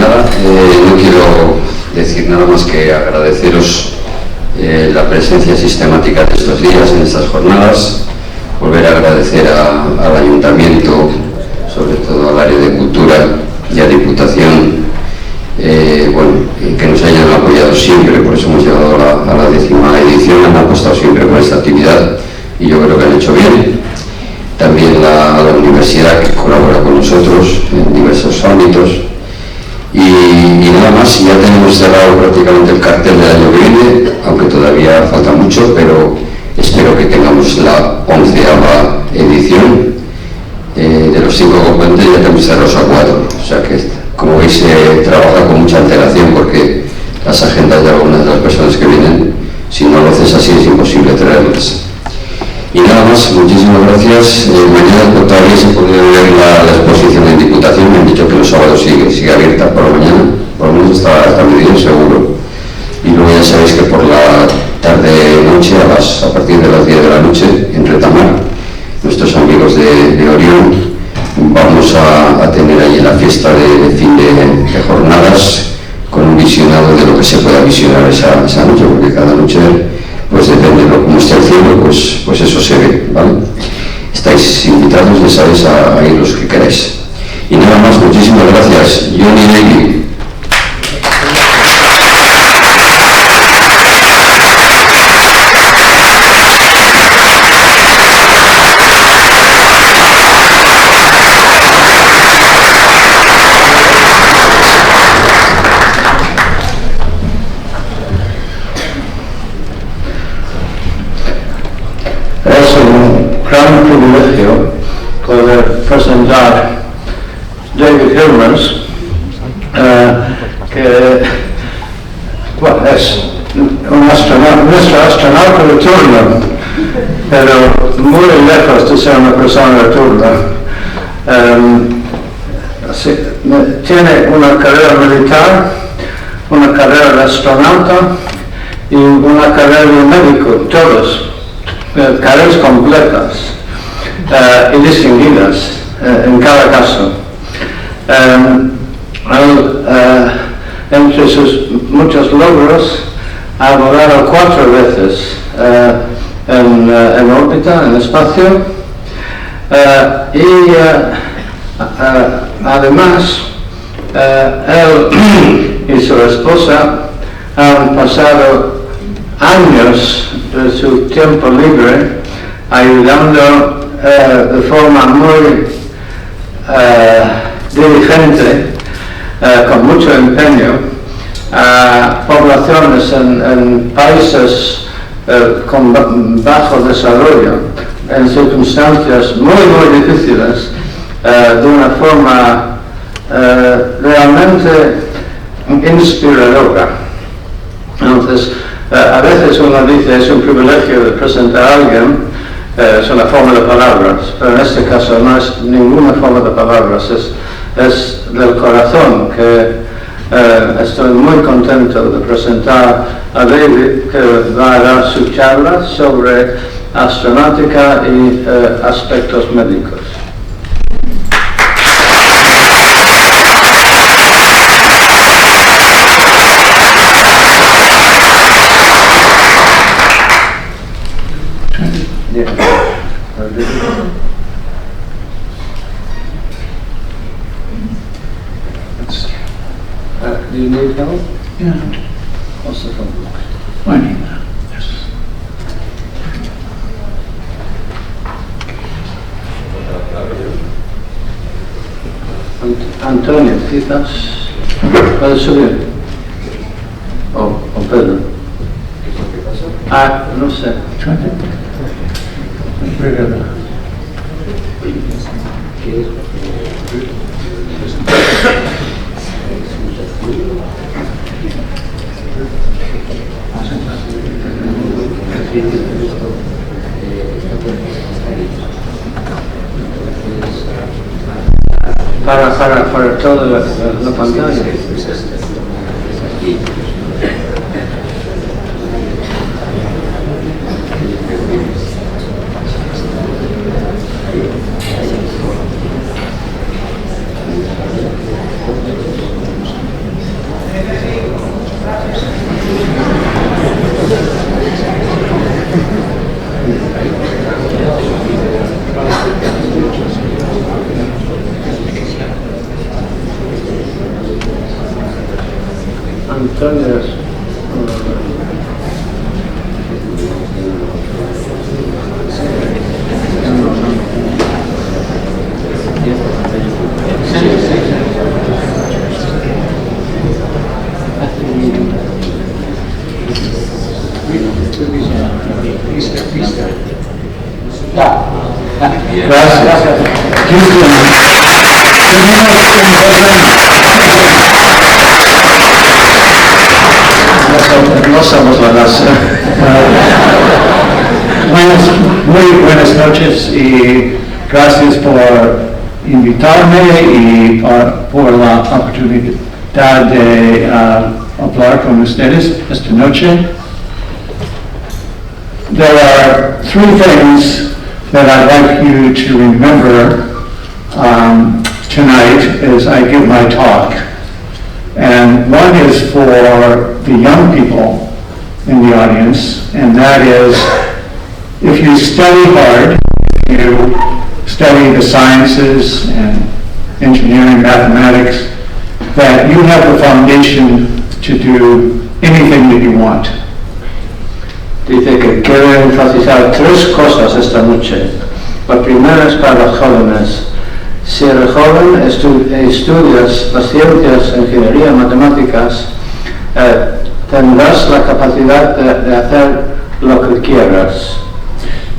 nada, no quiero decir nada más que agradeceros la presencia sistemática de estos días en estas jornadas, volver a agradecer al Ayuntamiento, sobre todo al área de Cultura y a Diputación, que nos hayan apoyado siempre. Por eso hemos llegado a la 10ª edición, han apostado siempre por esta actividad y yo creo que han hecho bien. También a la universidad, que colabora con nosotros en diversos ámbitos. Y nada más, ya tenemos cerrado prácticamente el cartel del año que viene, aunque todavía falta mucho, pero espero que tengamos la 11ª edición. De los 5 componentes ya tenemos cerrados a 4, o sea que, como veis, se trabaja con mucha antelación, porque las agendas de algunas de las personas que vienen, si no lo haces así, es imposible traerlas. Y nada más, muchísimas gracias. Mañana todavía se puede ver la exposición en Diputación. Me han dicho que los sábados sigue abierta por la mañana, por lo menos hasta mediodía seguro. Y luego ya sabéis que por la tarde-noche, a partir de las 10 de la noche, en Retamar, nuestros amigos de Orión, vamos a tener allí la fiesta de fin de jornadas, con un visionado de lo que se pueda visionar esa noche, porque cada noche, pues depende de cómo esté el cielo, pues eso se ve, ¿vale? Estáis invitados, ya sabéis, a ir los que queráis. Y nada más, muchísimas gracias. Johnny David. Gran privilegio poder presentar David Hilmers, que es nuestro astronauta de turno, pero muy lejos de ser una persona de turno. Tiene una carrera militar, una carrera de astronauta y una carrera de médico, todos. Carreras completas y distinguidas en cada caso. Entre sus muchos logros, ha volado 4 veces en órbita, en espacio, y además él y su esposa han pasado años de su tiempo libre ayudando de forma muy diligente, con mucho empeño, a poblaciones en países con bajo desarrollo, en circunstancias muy difíciles, de una forma realmente inspiradora. Entonces, a veces uno dice es un privilegio de presentar a alguien, es una forma de palabras, pero en este caso no es ninguna forma de palabras, es del corazón, que estoy muy contento de presentar a David, que va a dar su charla sobre astronáutica y aspectos médicos. Do you need help? Yeah. What's the problem? Finding that. Yes. Antonio, quizás puedes subir. O Pedro. No sé. Para toda la pantalla. historias. Gracias. No somos la NASA. Muy buenas noches y gracias por invitarme y por la oportunidad de hablar con ustedes esta noche. There are three things that I'd like you to remember tonight as I give my talk. And one is for the young people in the audience, and that is, if you study hard, if you study the sciences and engineering, mathematics, that you have the foundation to do anything that you want. Dice que quiere enfatizar tres cosas esta noche. La primera es para los jóvenes. Si eres joven, estudias las ciencias, ingeniería, matemáticas, tendrás la capacidad de hacer lo que quieras.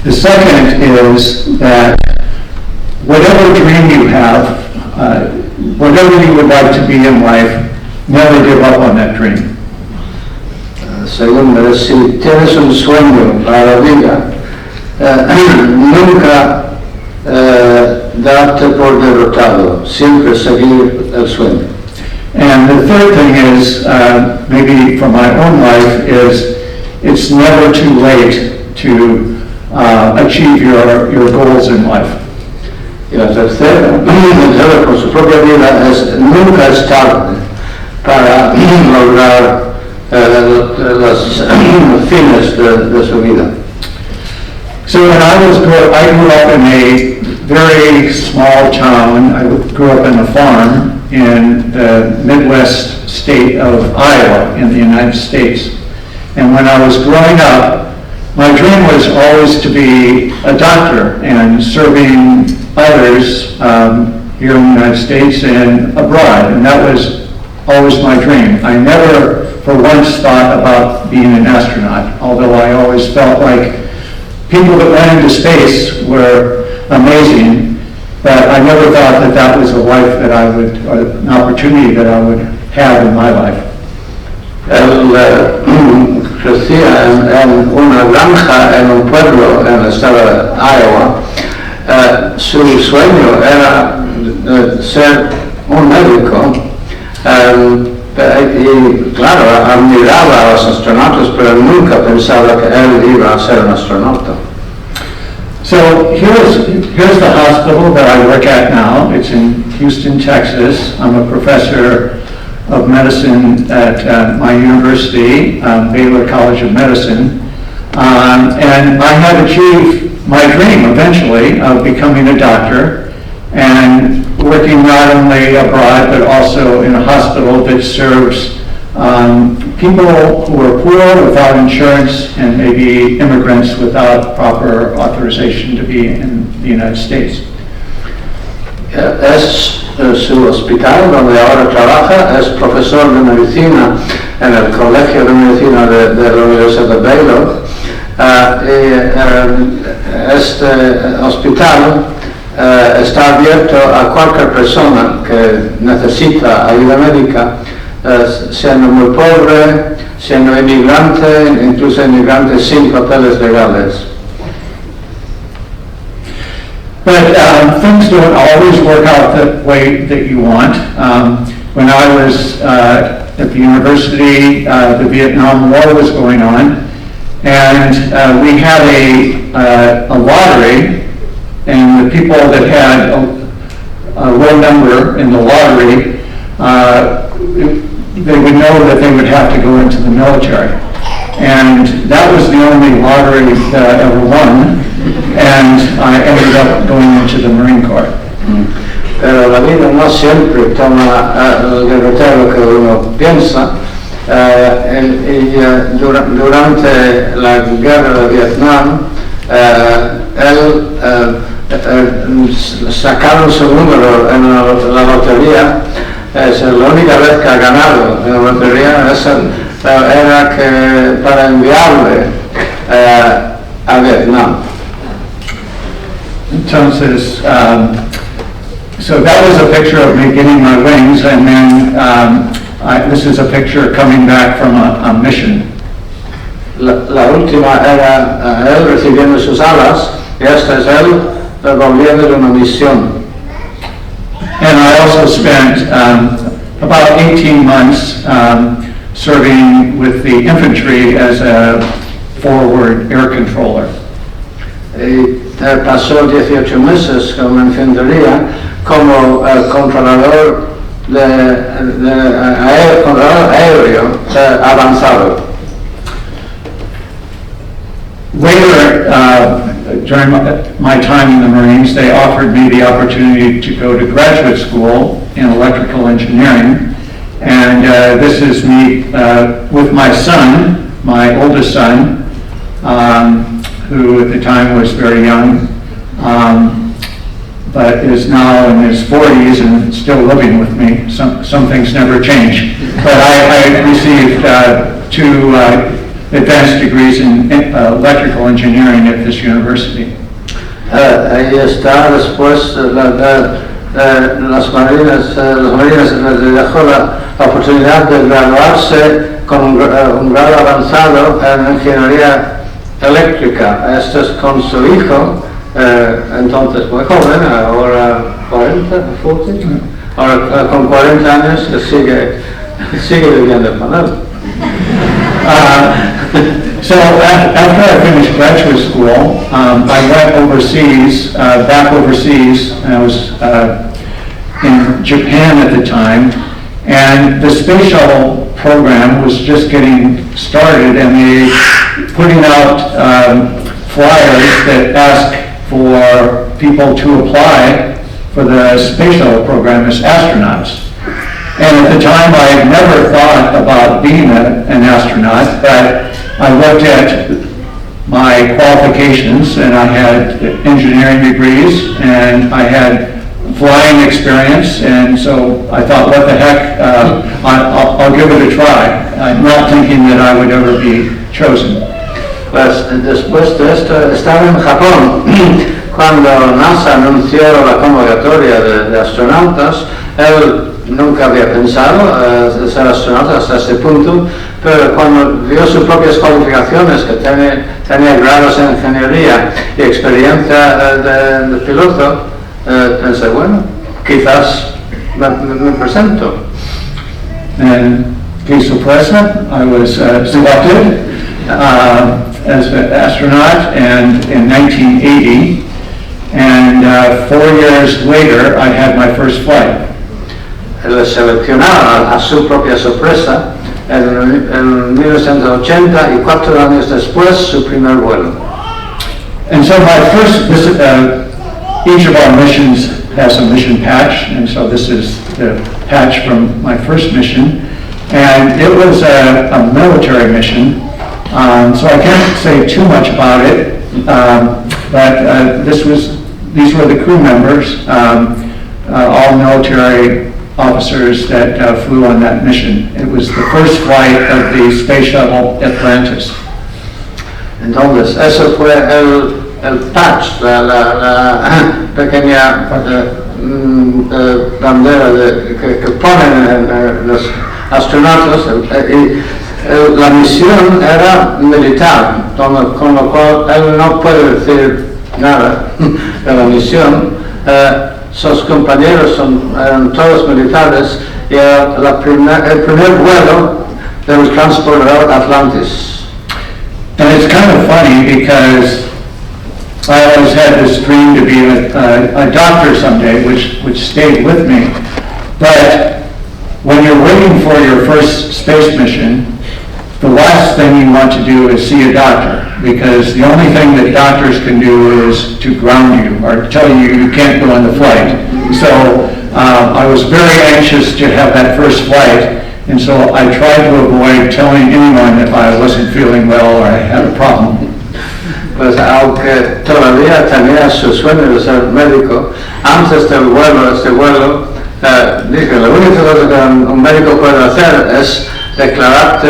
The second is that whatever dream you have, whatever you would like to be in life, never give up on that dream. Segundo, si tienes un sueño para la vida, nunca darte por derrotado, siempre seguir el sueño. And the third thing is, maybe from my own life, is it's never too late to achieve your goals in life. Y la tercera, por su propia vida, es nunca es tarde para lograr los fines de su vida. So when I grew up in a very small town. I grew up in a farm in the Midwest state of Iowa in the United States. And when I was growing up, my dream was always to be a doctor and serving others here in the United States and abroad, and that was always my dream. I never for once thought about being an astronaut, although I always felt like people that went into space were amazing, but I never thought that that was a life that I would, or an opportunity that I would have in my life. Él crecía en una granja en un pueblo en el estado de Iowa. Su sueño era ser un médico, y claro, admiraba a los astronautas, pero nunca pensaba que él iba a ser un astronauta. So here's the hospital that I work at now. It's in Houston, Texas. I'm a professor of medicine at my university, Baylor College of Medicine. And I have achieved my dream eventually of becoming a doctor and working not only abroad but also in a hospital that serves people who are poor without insurance and maybe immigrants without proper authorization to be in the United States. Es su hospital donde ahora trabaja, es profesor de medicina en el Colegio de Medicina de la Universidad de Baylor. Este hospital está abierto a cualquier persona que necesita ayuda médica, siendo muy pobre, siendo inmigrante, incluso inmigrante sin papeles legales. But things don't always work out the way that you want. When I was at the university, the Vietnam War was going on, and we had a lottery, and the people that had a low number in the lottery, they would know that they would have to go into the military. And that was the only lottery that I ever won, and I ended up going into the Marine Corps. Pero la vida no siempre toma el derrotero que uno piensa, Durante la guerra de Vietnam, sacaron su número en la lotería. Es la única vez que ha ganado en la lotería. Era que para enviarle a Vietnam. Entonces, so that was a picture of me getting my wings, and then this is a picture coming back from a mission. La última era él recibiendo sus alas, y esta es él volviendo de una misión. And I also spent about 18 months serving with the infantry as a forward air controller. Y pasó 18 meses con la infantería como controlador aéreo avanzado. Later, during my time in the Marines, they offered me the opportunity to go to graduate school in electrical engineering. And this is me with my son, my oldest son, who at the time was very young, but is now in his 40s and still living with me. Some things never change. But I received two advanced degrees in electrical engineering at this university. Ahí está, después los marines les dejó la oportunidad de graduarse con un grado avanzado en ingeniería eléctrica. Esto es con su hijo, entonces muy joven, ahora 40, ahora con 40 años que sigue viviendo con él. So after I finished graduate school, I went overseas, back overseas. I was in Japan at the time, and the space shuttle program was just getting started, and they putting out flyers that ask for people to apply for the space shuttle program as astronauts. And at the time, I had never thought about being an astronaut, but I looked at my qualifications, and I had engineering degrees, and I had flying experience, and so I thought, what the heck, I'll give it a try, not thinking that I would ever be chosen. Pues después de esto, estaba en Japón cuando NASA anunció la convocatoria de astronautas. Él nunca había pensado ser astronauta hasta este punto, pero cuando vio sus propias cualificaciones, que tenía grados en ingeniería y experiencia de piloto, pensé, bueno, quizás me presento. And qué sorpresa, I was selected as an astronaut and in 1980, and 4 years later I had my first flight. Le seleccionaron a su propia sorpresa en 1980 y 4 años después su primer vuelo. And so my first, each of our missions has a mission patch, and so this is the patch from my first mission, and it was a military mission, so I can't say too much about it, but these were the crew members, all military officers that flew on that mission. It was the first flight of the Space Shuttle Atlantis. Entonces, eso fue el patch, la pequeña bandera que ponen los astronautas. La misión era militar, con lo cual él no puede decir nada de la misión. Sus compañeros eran todos militares y el primer vuelo del transportador Atlantis. And it's kind of funny because I always had this dream to be a doctor someday, which stayed with me. But when you're waiting for your first space mission, the last thing you want to do is see a doctor, because the only thing that doctors can do is to ground you or tell you you can't go on the flight. So I was very anxious to have that first flight, And so I tried to avoid telling anyone if I wasn't feeling well or I had a problem. Pues aunque todavía tenía su sueño de ser médico, antes del vuelo, dije, lo único que un médico puede hacer es declararte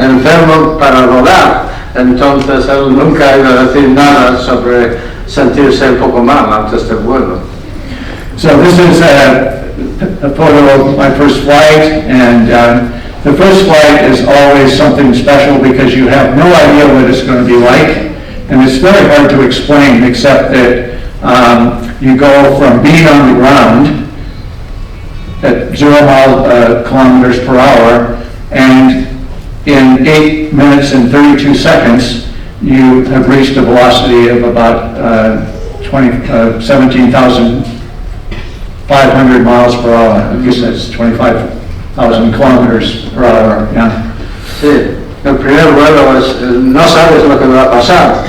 enfermo para volar. Entonces él nunca iba a decir nada sobre sentirse un poco mal antes del vuelo. So this is a photo of my first flight, and the first flight is always something special because you have no idea what it's going to be like, and it's very hard to explain except that you go from being on the ground at 0 kilometers per hour, and in 8 minutes and 32 seconds you have reached a velocity of about 17,500 miles per hour. I guess that's 25,000 kilometers per hour. Yeah. Sí, el primer vuelo es, no sabes lo que va a pasar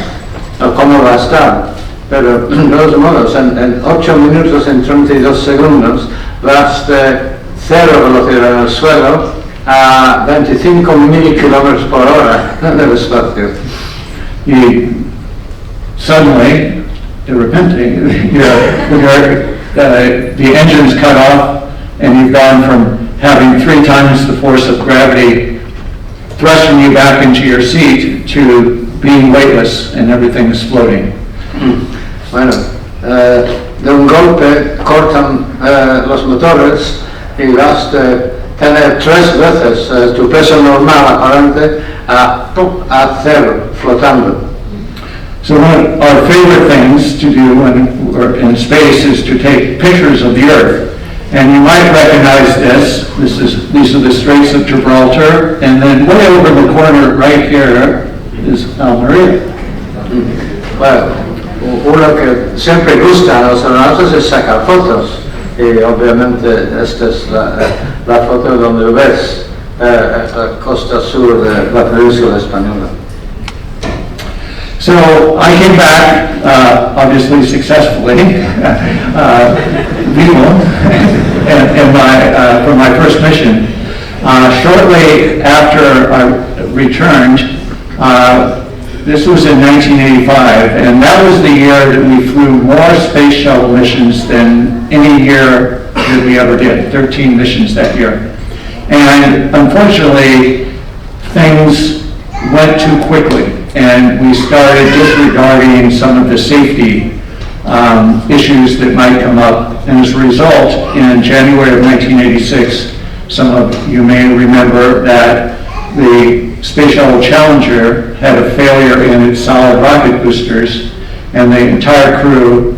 o cómo va a estar, pero de todos modos, en 8 minutos y 32 segundos vas de 0 velocidad en el suelo a 25,000 kilómetros por hora en el espacio. Y suddenly, de repente, the engine's cut off, and you've gone from having 3 times the force of gravity thrusting you back into your seat to being weightless and everything's floating. Bueno, de un golpe cortan los motores y vas de tener 3 veces tu peso normal aparente a 0, flotando. So one of our favorite things to do when we're in space is to take pictures of the Earth. And you might recognize this. These are the Straits of Gibraltar, and then way over the corner right here is ALMERÍA. Bueno, uno que siempre gusta a los astronautas es sacar fotos, y obviamente esta es la foto donde ves la costa sur de la península española. So I came back, obviously successfully, vivo, for my first mission. Shortly after I returned, this was in 1985, and that was the year that we flew more space shuttle missions than any year that we ever did, 13 missions that year. And unfortunately, things went too quickly, and we started disregarding some of the safety issues that might come up. And as a result, in January of 1986, some of you may remember that the Space Shuttle Challenger had a failure in its solid rocket boosters, and the entire crew,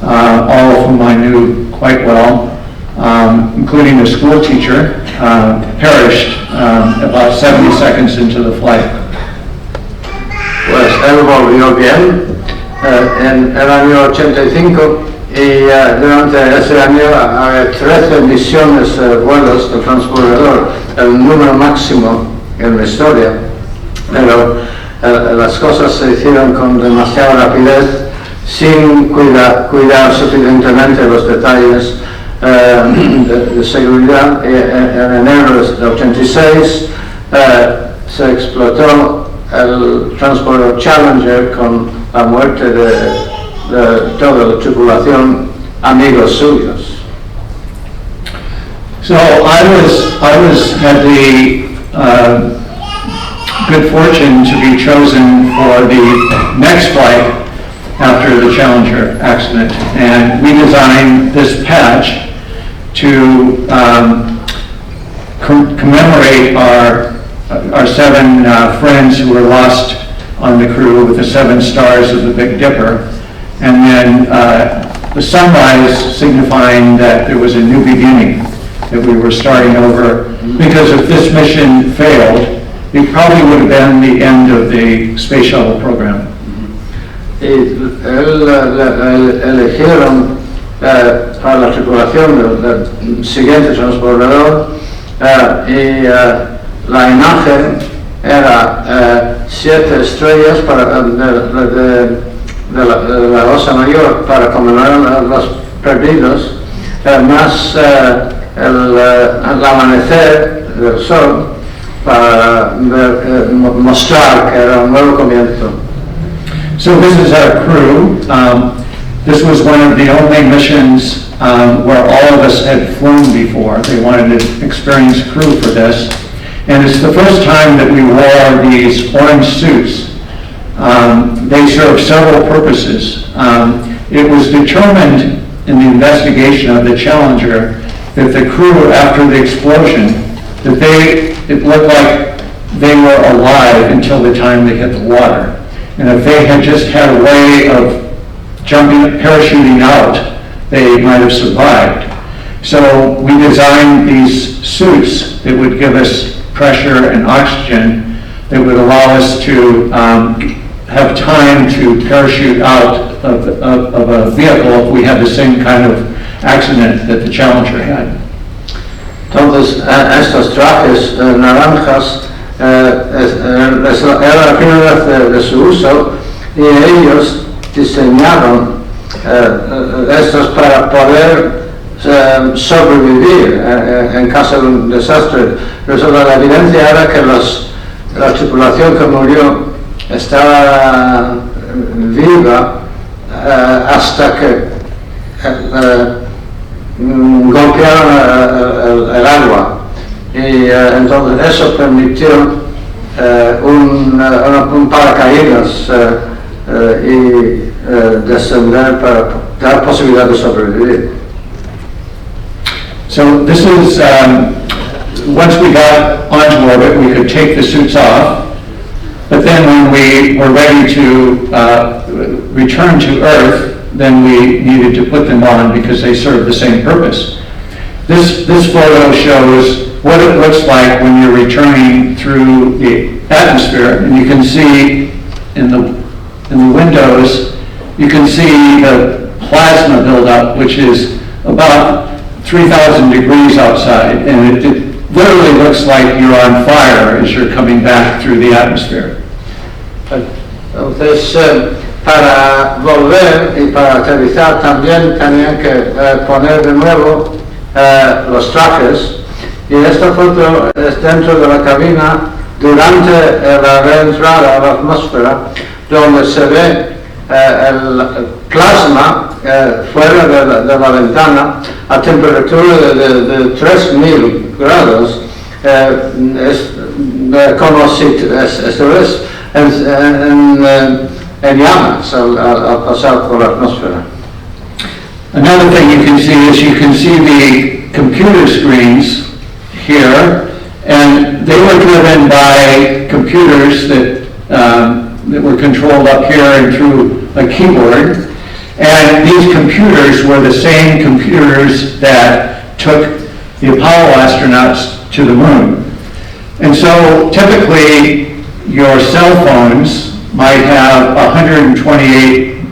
all of whom I knew quite well, including a school teacher, perished about 70 seconds into the flight. Pues él volvió bien en el año 85 y durante ese año había 13 misiones vuelos de transbordador, el número máximo en la historia, pero las cosas se hicieron con demasiada rapidez, sin cuidar suficientemente los detalles de seguridad. En enero de 86 se explotó el transportador Challenger con la muerte de toda la tripulación, amigos suyos. So I had the good fortune to be chosen for the next flight after the Challenger accident, and we designed this patch to commemorate our 7 friends who were lost on the crew with the 7 stars of the Big Dipper, and then the sunrise signifying that there was a new beginning, that we were starting over, because if this mission failed, it probably would have been the end of the space shuttle program. Eligieron para la tripulación del siguiente transbordador y la imagen era 7 estrellas de la Osa Mayor para conmemorar a los perdidos, más el amanecer del sol para mostrar que era un nuevo comienzo. So this is our crew. This was one of the only missions where all of us had flown before. They wanted an experienced crew for this. And it's the first time that we wore these orange suits. They serve several purposes. It was determined in the investigation of the Challenger that the crew, after the explosion, that it looked like they were alive until the time they hit the water. And if they had just had a way of parachuting out, they might have survived. So we designed these suits that would give us pressure and oxygen that would allow us to have time to parachute out of a vehicle if we had the same kind of accident that the Challenger had. Entonces, estos trajes naranjas era la primera vez de su uso y ellos diseñaron estos para poder sobrevivir en caso de un desastre. Pero la evidencia era que la tripulación que murió estaba viva hasta que golpearon el agua y entonces eso permitió un paracaídas y descender para dar posibilidad de sobrevivir. So this is, once we got onto orbit, we could take the suits off, but then when we were ready to return to Earth, then we needed to put them on because they serve the same purpose. This photo shows what it looks like when you're returning through the atmosphere, and you can see in the windows, you can see the plasma buildup, which is about 3,000 degrees outside, and it literally looks like you're on fire as you're coming back through the atmosphere. Entonces, para volver y para aterrizar también tenían que poner de nuevo los trajes, y esta foto es dentro de la cabina durante la reentrada a la atmósfera, donde se ve el plasma fuera de la ventana a temperatura de 3.000 grados, como si esto es en llamas al pasar por la atmósfera. Another thing you can see is you can see the computer screens here, and they were driven by computers that were controlled up here and through a keyboard. And these computers were the same computers that took the Apollo astronauts to the moon. And so typically your cell phones might have 128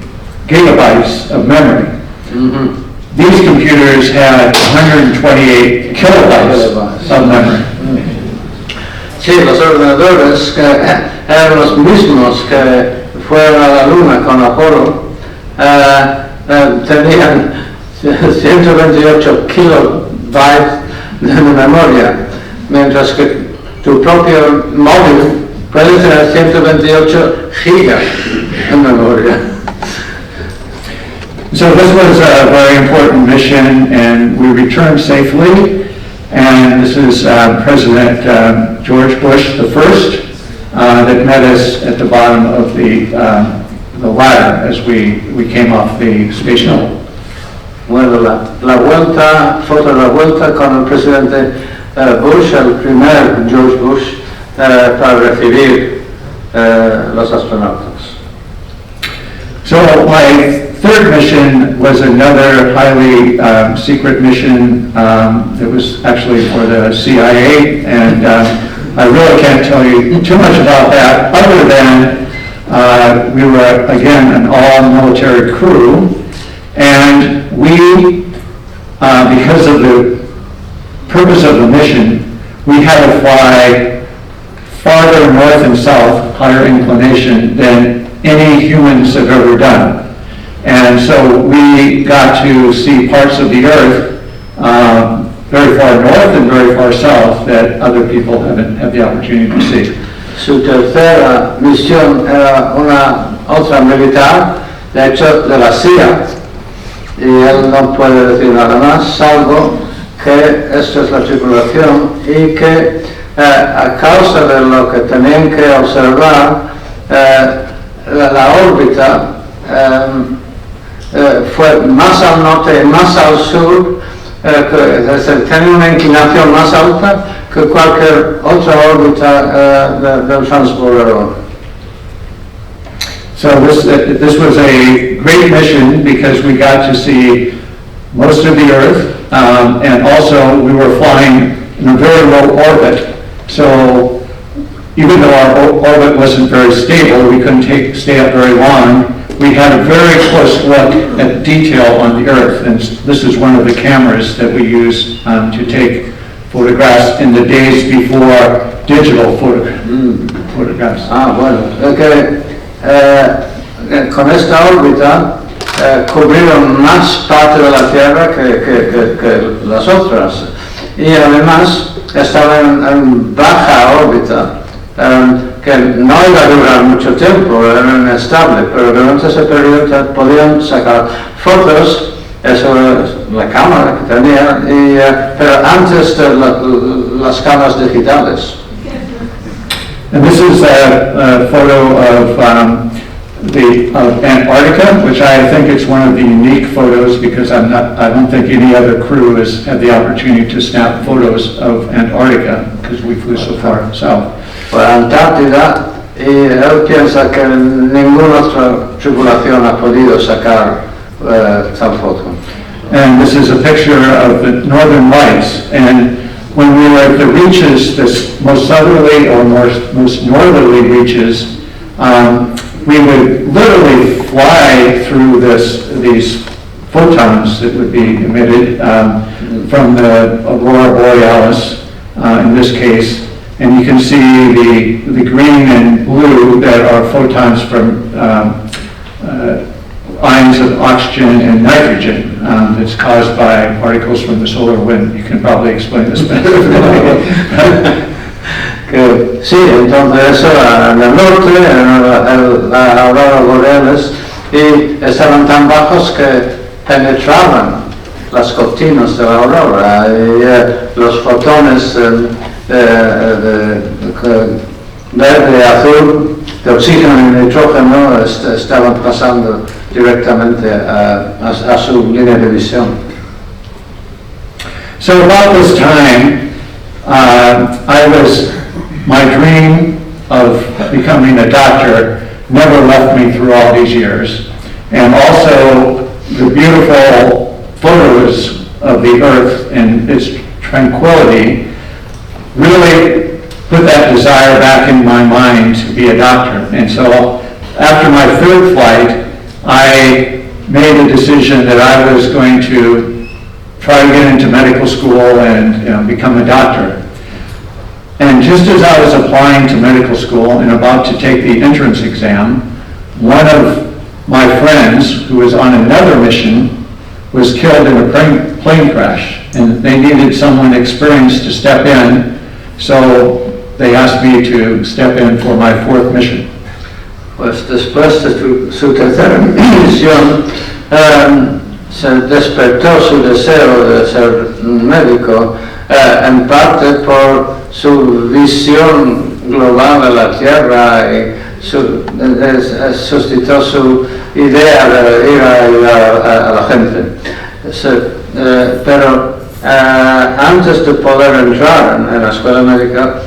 gigabytes of memory. Mm-hmm. These computers had 128 kilobytes of memory. Sí, los ordenadores que eran los mismos que fueron a la Luna con Apolo tenían 128 kilobytes de memoria, mientras que tu propio móvil puede tener 128 gigas de memoria. So this was a very important mission, and we returned safely. And this is President George Bush the first that met us at the bottom of the ladder as we came off the space shuttle. Bueno, foto de la vuelta con el presidente Bush, el primer George Bush, para recibir los astronautas. So my third mission was another highly secret mission that was actually for the CIA, and I really can't tell you too much about that, other than we were, again, an all-military crew, and we, because of the purpose of the mission, we had to fly farther north and south, higher inclination, than any humans have ever done. And so we got to see parts of the Earth very far north and very far south that other people haven't had the opportunity to see. Su tercera misión era una otra militar, de hecho de la CIA, y él no puede decir nada más, salvo que esta es la tripulación y que a causa de lo que tenían que observar, la órbita fue más al norte y más al sur, tenía una inclinación más alta que cualquier otra órbita del transbordador. So this was a great mission because we got to see most of the Earth, and also we were flying in a very low orbit. So even though our orbit wasn't very stable, we couldn't stay up very long. We had a very close look at detail on the Earth, and this is one of the cameras that we use to take photographs in the days before digital photographs. Bueno, con esta órbita cubrieron más parte de la Tierra que las otras, y además estaban en baja órbita, que no iba a durar mucho tiempo, era inestable, pero durante ese periodo podían sacar fotos, eso es la cámara que tenía, pero antes de las cámaras digitales. And this is a photo of Antarctica, which I think it's one of the unique photos because I don't think any other crew has had the opportunity to snap photos of Antarctica because we flew so far south. Antártida, y él piensa que ninguna otra tripulación ha podido sacar tal foto. And this is a picture of the northern lights, and when we were at the reaches, the most southerly or most northerly reaches, we would literally fly through these photons that would be emitted from the aurora borealis in this case, and you can see the green and blue that are photons from ions of oxygen and nitrogen that's caused by particles from the solar wind. You can probably explain this better. Sí, entonces eso en el norte, en la aurora borealis, y estaban tan bajos que penetraban las cortinas de la aurora, y los fotones verde, azul, de oxígeno y nitrógeno estaban pasando directamente a su línea de visión. So about this time, my dream of becoming a doctor never left me through all these years. And also the beautiful photos of the Earth and its tranquility really put that desire back in my mind to be a doctor. And so after my third flight, I made a decision that I was going to try to get into medical school and become a doctor. And just as I was applying to medical school and about to take the entrance exam, one of my friends who was on another mission was killed in a plane crash, and they needed someone experienced to step in, so they asked me to step in for my fourth mission. Pues después de su tercera misión, se despertó su deseo de ser médico, en parte por su visión global de la Tierra y suscitó su idea de ir a ayudar a la gente. Pero antes de poder entrar en la escuela médica,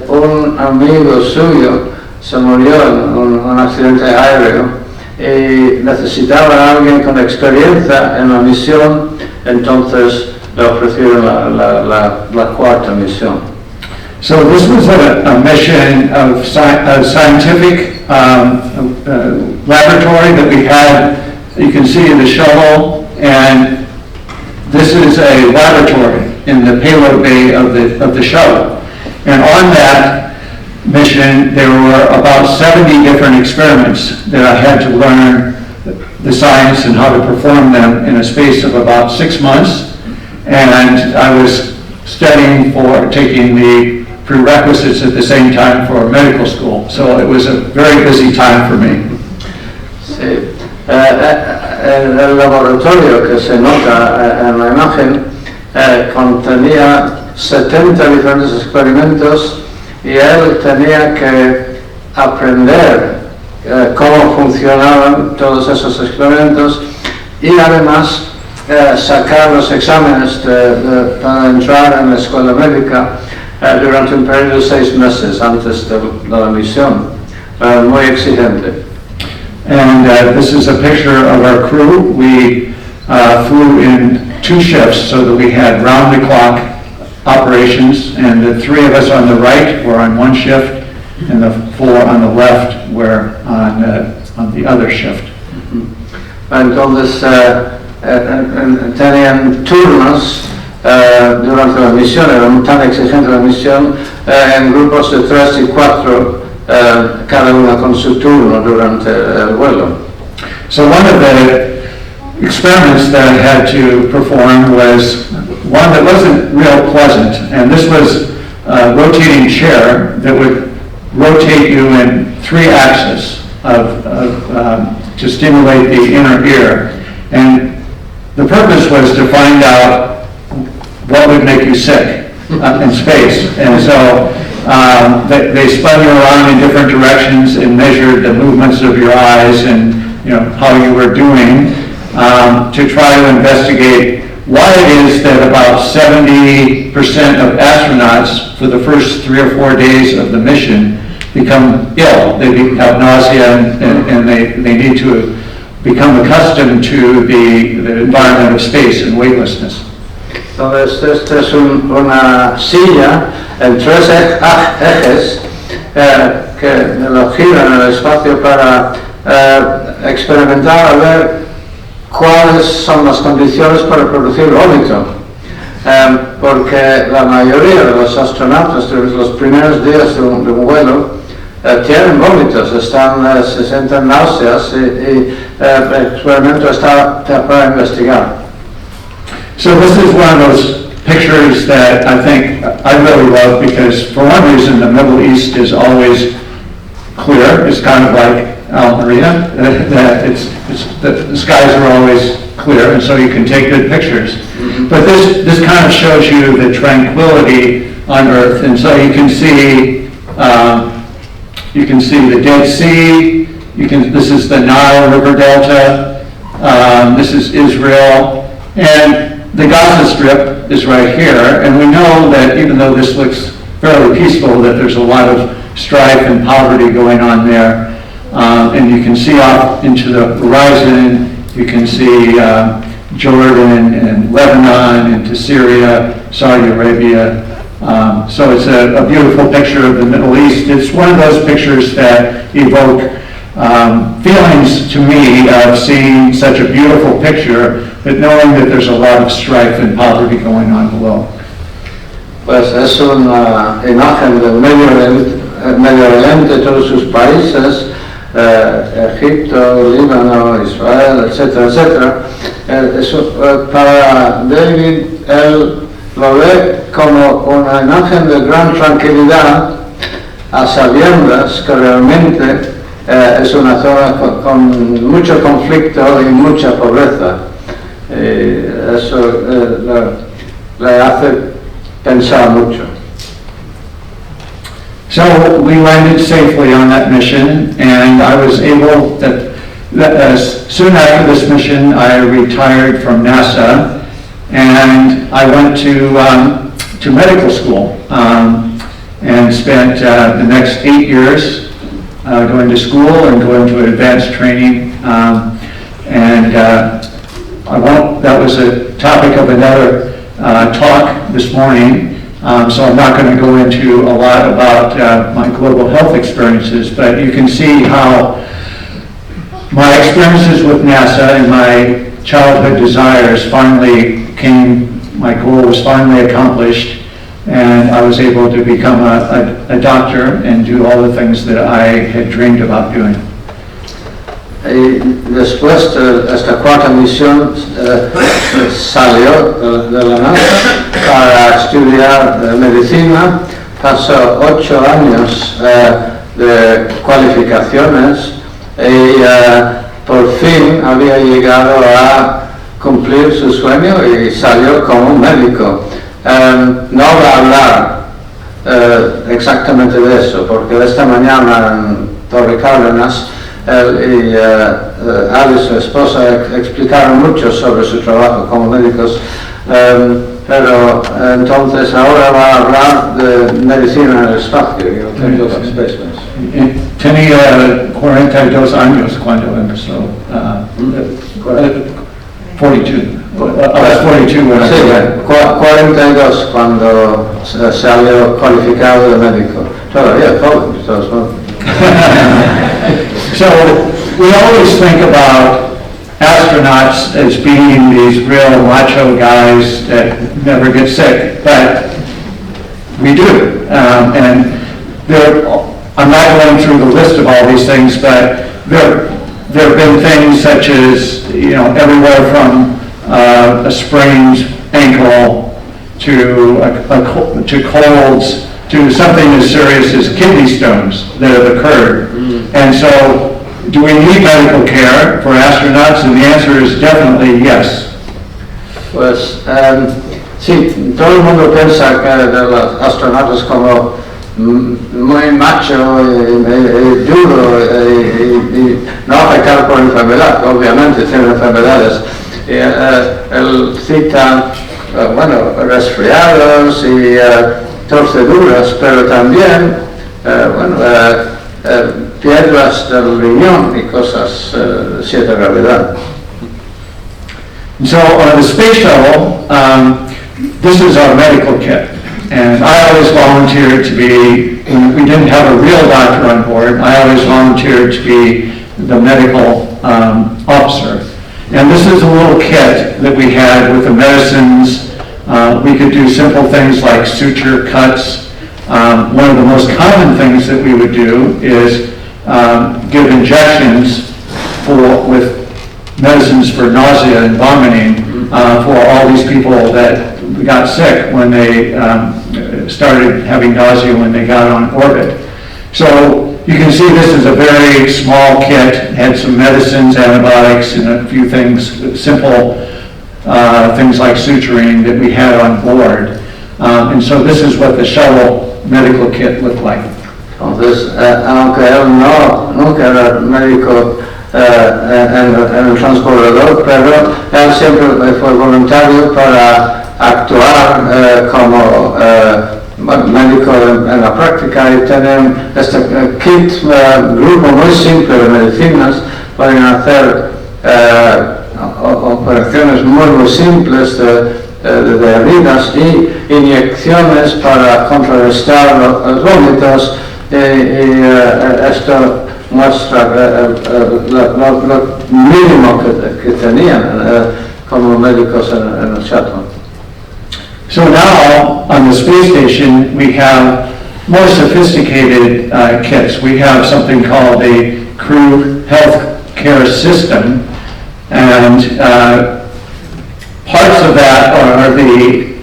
un amigo suyo se murió en un accidente aéreo y necesitaba a alguien con experiencia en la misión, entonces le ofrecieron la cuarta misión. So this was a mission of scientific laboratory that we had. You can see the shuttle, and this is a laboratory in the payload bay of the shuttle. And on that mission, there were about 70 different experiments that I had to learn the science and how to perform them in a space of about 6 months. and I was studying for taking the prerequisites at the same time for medical school. So it was a very busy time for me. Sí. El laboratorio que se nota en la imagen contenía 70 diferentes experimentos y él tenía que aprender cómo funcionaban todos esos experimentos y además sacar los exámenes para entrar en la escuela médica durante un periodo de 6 meses antes de la misión. Muy exigente. And this is a picture of our crew. We flew in 2 shifts so that we had round-the-clock operations, and the 3 of us on the right were on 1 shift, and the 4 on the left were on the other shift. Entonces tenían turnos durante la misión, era tan exigente la misión, en grupos de 3 y 4, cada uno con su turno durante el vuelo. So one of the experiments that I had to perform was one that wasn't real pleasant, and this was a rotating chair that would rotate you in 3 axes to stimulate the inner ear. And the purpose was to find out what would make you sick in space. And so they spun you around in different directions and measured the movements of your eyes and how you were doing to try to investigate why it is that about 70% of astronauts for the first 3 or 4 days of the mission become ill. They have nausea and they need to become accustomed to the environment of space and weightlessness. Entonces, esta es una silla en 3 ejes que lo giran en el espacio para experimentar a ver cuáles son las condiciones para producir vómito. Porque la mayoría de los astronautas durante los primeros días de un vuelo tienen vómitos, se sienten náuseas y el experimento está para investigar. So this is one of those pictures that I think I really love because for one reason the Middle East is always clear. It's kind of like ALMERÍA. The skies are always clear and so you can take good pictures. But this kind of shows you the tranquility on Earth, and so you can see the Dead Sea. This is the Nile River Delta. This is Israel, and the Gaza Strip is right here. And we know that even though this looks fairly peaceful, that there's a lot of strife and poverty going on there. And you can see off into the horizon. You can see Jordan and Lebanon into Syria, Saudi Arabia. So it's a beautiful picture of the Middle East. It's one of those pictures that evoke feelings to me of seeing such a beautiful picture, but knowing that there's a lot of strife and poverty going on below. Pues es una imagen del Medio Oriente, todos sus países, Egipto, Líbano, Israel, etcétera, etcétera. Para David, él lo ve como una imagen de gran tranquilidad a sabiendas que realmente es una zona con mucho conflicto y mucha pobreza. Eso le hace pensar mucho. So we landed safely on that mission, and I was able soon after this mission I retired from NASA and I went to medical school and spent the next 8 years going to school and going to advanced training, that was a topic of another talk this morning, so I'm not going to go into a lot about my global health experiences, but you can see how my experiences with NASA and my childhood desires my goal was finally accomplished, and I was able to become a doctor and do all the things that I had dreamed about doing. y después de esta cuarta misión salió de la NASA para estudiar medicina. Pasó 8 años de cualificaciones y por fin había llegado a cumplir su sueño y salió como médico. No voy a hablar exactamente de eso, porque esta mañana en Torre Cárdenas él y Alice, su esposa, explicaron mucho sobre su trabajo como médicos, pero entonces ahora va a hablar de medicina en el espacio. Tenía 42 años cuando empezó. 42. I was 42 when I Sí, started. 42 cuando salió cualificado de médico. Todavía joven, de todos modos. So we always think about astronauts as being these real macho guys that never get sick, but we do. And I'm not going through the list of all these things, but there have been things such as, everywhere from a sprained ankle to colds, to something as serious as kidney stones that have occurred. And so, do we need medical care for astronauts? And the answer is definitely yes. Pues sí, todo el mundo piensa que de los astronautas como muy macho y duro y no afectado por enfermedad. Obviamente tiene enfermedades. Él cita, resfriados y torceduras, pero también, piedras del riñón y cosas de cierta gravedad. So on the space shuttle, this is our medical kit. And I always volunteered to be, when we didn't have a real doctor on board, I always volunteered to be the medical officer. And this is a little kit that we had with the medicines. We could do simple things like suture cuts. One of the most common things that we would do is give injections with medicines for nausea and vomiting for all these people that got sick when they started having nausea when they got on orbit. So you can see this is a very small kit. It had some medicines, antibiotics, and a few things, simple things like suturing that we had on board. And so this is what the shuttle medical kit looked like. Entonces, aunque él nunca era médico en el transbordador, pero él siempre fue voluntario para actuar como médico en la práctica y tener este kit, grupo muy simple de medicinas. Pueden hacer operaciones muy simples de heridas y inyecciones para contrarrestar los vómitos. Esto muestra lo mínimo que tenían como médicos en el shuttle. So now, on the space station, we have more sophisticated kits. We have something called a crew health care system, and parts of that are the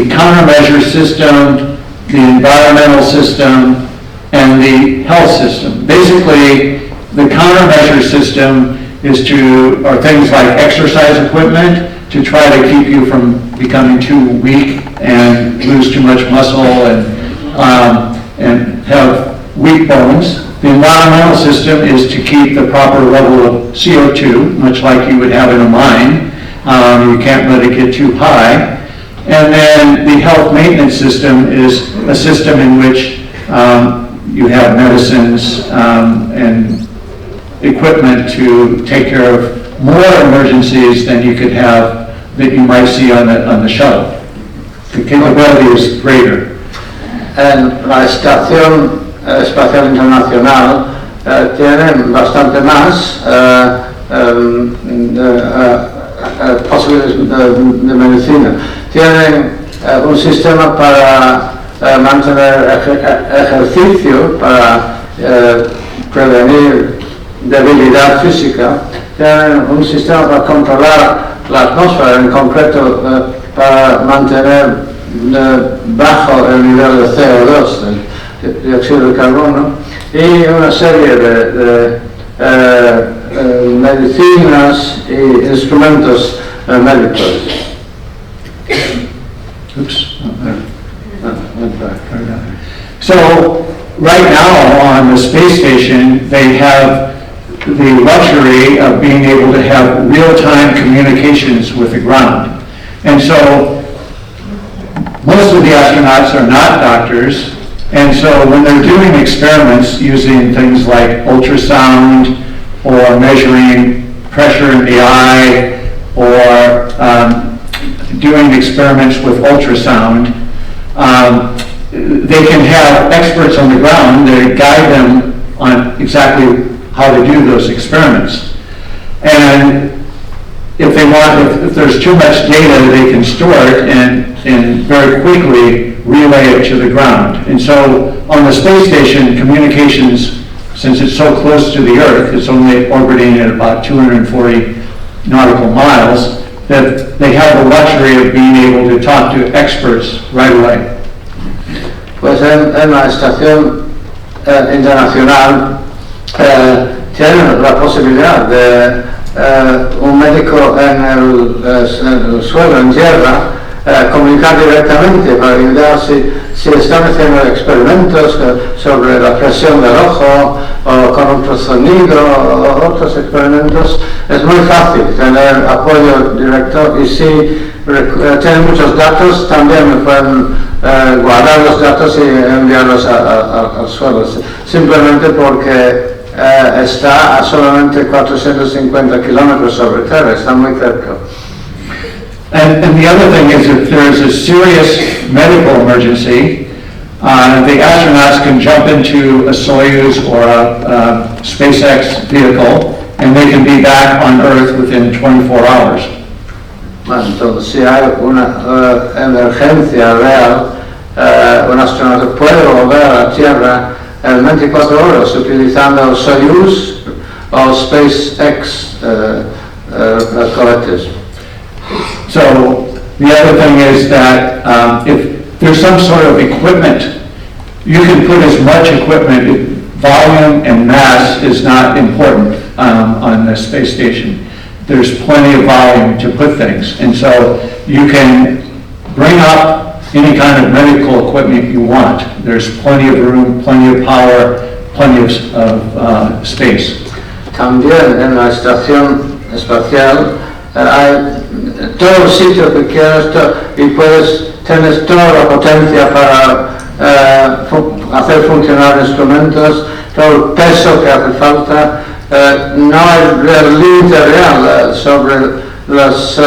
countermeasure system, the environmental system, and the health system. Basically, the countermeasure system are things like exercise equipment to try to keep you from becoming too weak and lose too much muscle and have weak bones. The environmental system is to keep the proper level of CO2, much like you would have in a mine. You can't let it get too high. And then the health maintenance system is a system in which you have medicines and equipment to take care of more emergencies than you could have that you might see on the shuttle. The capability is greater. En la Estación Espacial Internacional tienen bastante más posibilidades de medicina. Tienen un sistema para mantener ejercicio, para prevenir debilidad física, tienen un sistema para controlar la atmósfera, en concreto para mantener bajo el nivel de CO2, el dióxido de carbono, y una serie de medicinas y instrumentos médicos. Oops. So, right now on the space station, they have the luxury of being able to have real-time communications with the ground. And so, most of the astronauts are not doctors, and so when they're doing experiments using things like ultrasound or measuring pressure in the eye or doing experiments with ultrasound, they can have experts on the ground that guide them on exactly how to do those experiments. And if they want, if there's too much data, they can store it and very quickly relay it to the ground. And so on the space station, communications, since it's so close to the Earth, it's only orbiting at about 240 nautical miles, that they have the luxury of being able to talk to experts right away. Pues en la estación internacional tienen la posibilidad de un médico en el suelo, en tierra, comunicar directamente para ayudar si están haciendo experimentos sobre la presión del ojo o con ultrasonido o otros experimentos. Es muy fácil tener apoyo directo, y si tienen muchos datos también me pueden guardar los datos y enviarlos al suelo, simplemente porque está a solamente 450 kilómetros sobre Tierra, está muy cerca. And the other thing is, if there's a serious medical emergency, the astronauts can jump into a Soyuz or a SpaceX vehicle, and they can be back on Earth within 24 hours. Bueno, entonces, si hay una emergencia real, un astronauta puede volver a la Tierra en 24 horas utilizando Soyuz o SpaceX cohetes. So the other thing is that if there's some sort of equipment, you can put as much equipment, volume and mass is not important on the space station. There's plenty of volume to put things, and so you can bring up any kind of medical equipment you want. There's plenty of room, plenty of power, plenty of space. También en la estación espacial hay todo el sitio que quieras y tienes toda la potencia para hacer funcionar instrumentos, todo el peso que hace falta. No hay límite real sobre los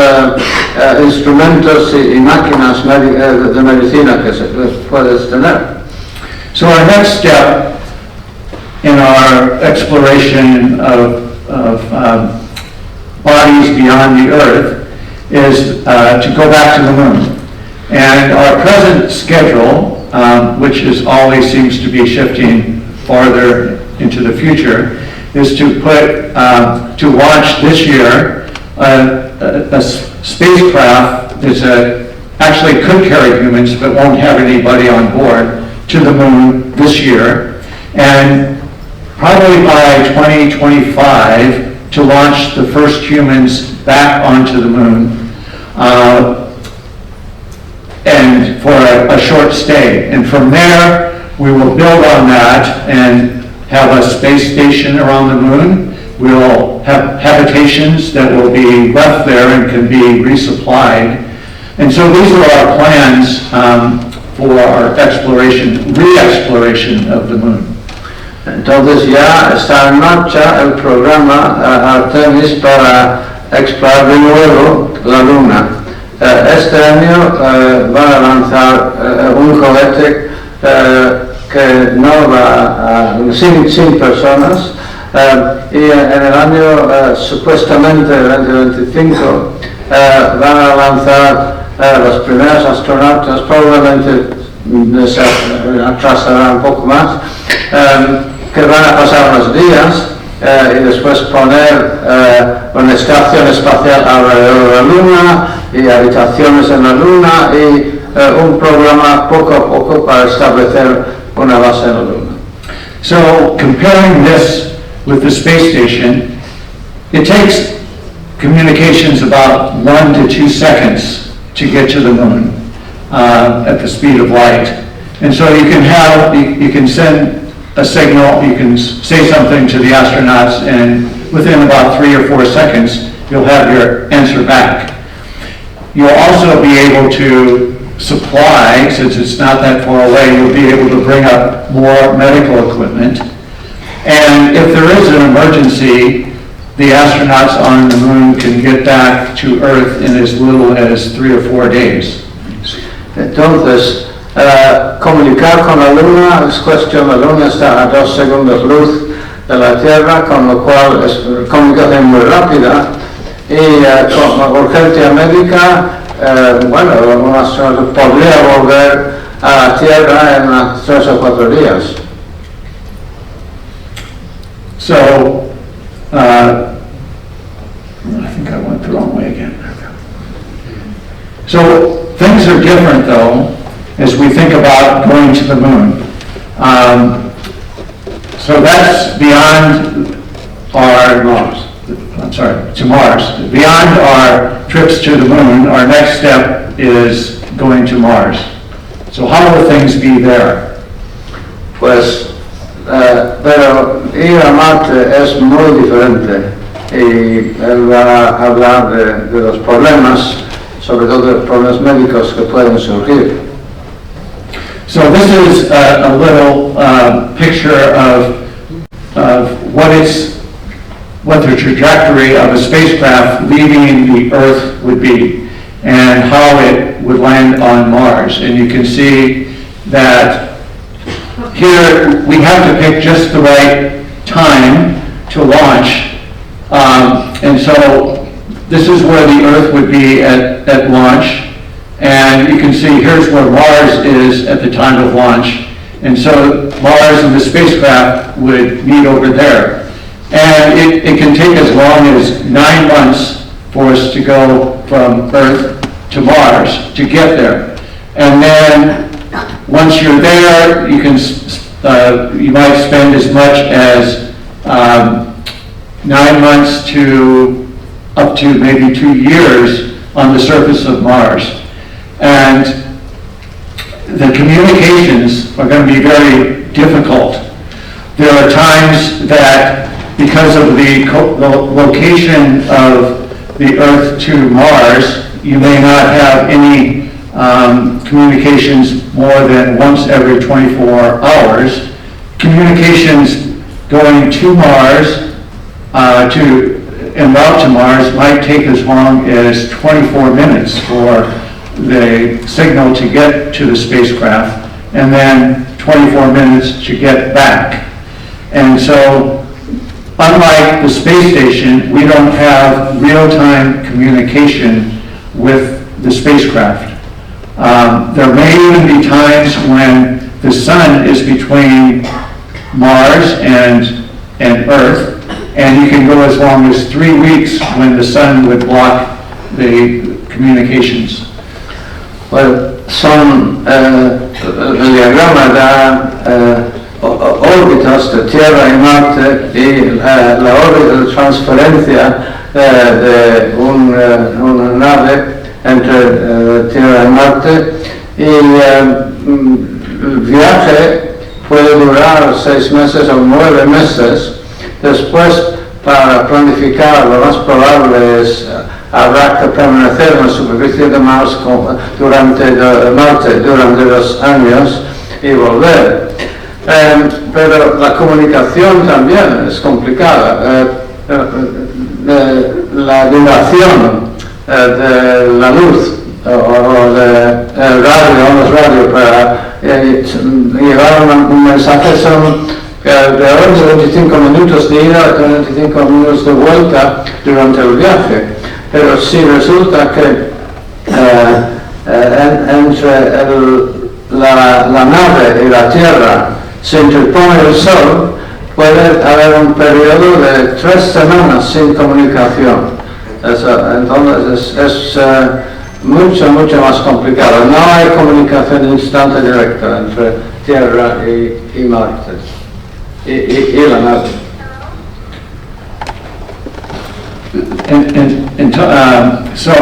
instrumentos y máquinas de medicina que puedes tener. So our next step in our exploration of bodies beyond the Earth is to go back to the moon. And our present schedule, which is always seems to be shifting farther into the future, is to to launch this year a spacecraft that actually could carry humans but won't have anybody on board to the moon this year, and probably by 2025 to launch the first humans back onto the moon, and for a short stay. And from there, we will build on that and have a space station around the moon. We'll have habitations that will be left there and can be resupplied. And so these are our plans for our re-exploration of the moon. Entonces ya está en marcha el programa Artemis para explorar de nuevo la Luna. Este año van a lanzar un cohete que no va sin personas, y en el año supuestamente 2025 van a lanzar los primeros astronautas, probablemente se atrasará un poco más, que van a pasar unos días y después poner una estación espacial alrededor de la Luna y habitaciones en la Luna y un programa poco a poco para establecer una base en la Luna. So comparing this with the space station, it takes communications about 1 to 2 seconds to get to the moon at the speed of light. And so you can send a signal, you can say something to the astronauts, and within about 3 or 4 seconds, you'll have your answer back. You'll also be able to supply, since it's not that far away, you'll be able to bring up more medical equipment. And if there is an emergency, the astronauts on the moon can get back to Earth in as little as 3 or 4 days. Entonces, comunicar con la Luna es cuestión, la Luna está a 2 segundos luz de la Tierra, con lo cual es comunicación muy rápida y con urgencia médica, bueno, un astronauta podría volver a la Tierra en 3 o 4 días. So, I think I went the wrong way again. So, things are different though, as we think about going to the moon. So that's beyond our, to Mars. Beyond our trips to the moon, our next step is going to Mars. So how will things be there? Pues, pero ir a Marte es muy diferente y él va a hablar de los problemas, sobre todo de los problemas médicos que pueden surgir. So this is a little picture of what the trajectory of a spacecraft leaving the Earth would be and how it would land on Mars. And you can see that here we have to pick just the right time to launch. And so this is where the Earth would be at launch. And you can see here's where Mars is at the time of launch. And so Mars and the spacecraft would meet over there. And it can take as long as 9 months for us to go from Earth to Mars to get there. And then once you're there, you might spend as much as 9 months to up to maybe 2 years on the surface of Mars. And the communications are going to be very difficult. There are times that because of the location of the Earth to Mars, you may not have any communications more than once every 24 hours. Communications going to Mars, en route to Mars, might take as long as 24 minutes for the signal to get to the spacecraft, and then 24 minutes to get back. And so, unlike the space station, we don't have real-time communication with the spacecraft. There may even be times when the sun is between Mars and Earth, and you can go as long as 3 weeks when the sun would block the communications. Well, son el diagrama da órbitas de Tierra y Marte y la órbita de transferencia de una nave entre Tierra y Marte, y el viaje puede durar 6 meses o 9 meses. Después, para planificar, lo más probable es habrá que permanecer en la superficie de Marte durante 2 años y volver. Pero la comunicación también es complicada. La duración de la luz o del radio para llevar un mensaje son de 25 minutos de ida y 25 minutos de vuelta durante el viaje. Pero si resulta que entre la nave y la Tierra se interpone el Sol, puede haber un periodo de 3 semanas sin comunicación. Entonces es mucho más complicado. No hay comunicación instante directa entre Tierra y Marte y la nave. So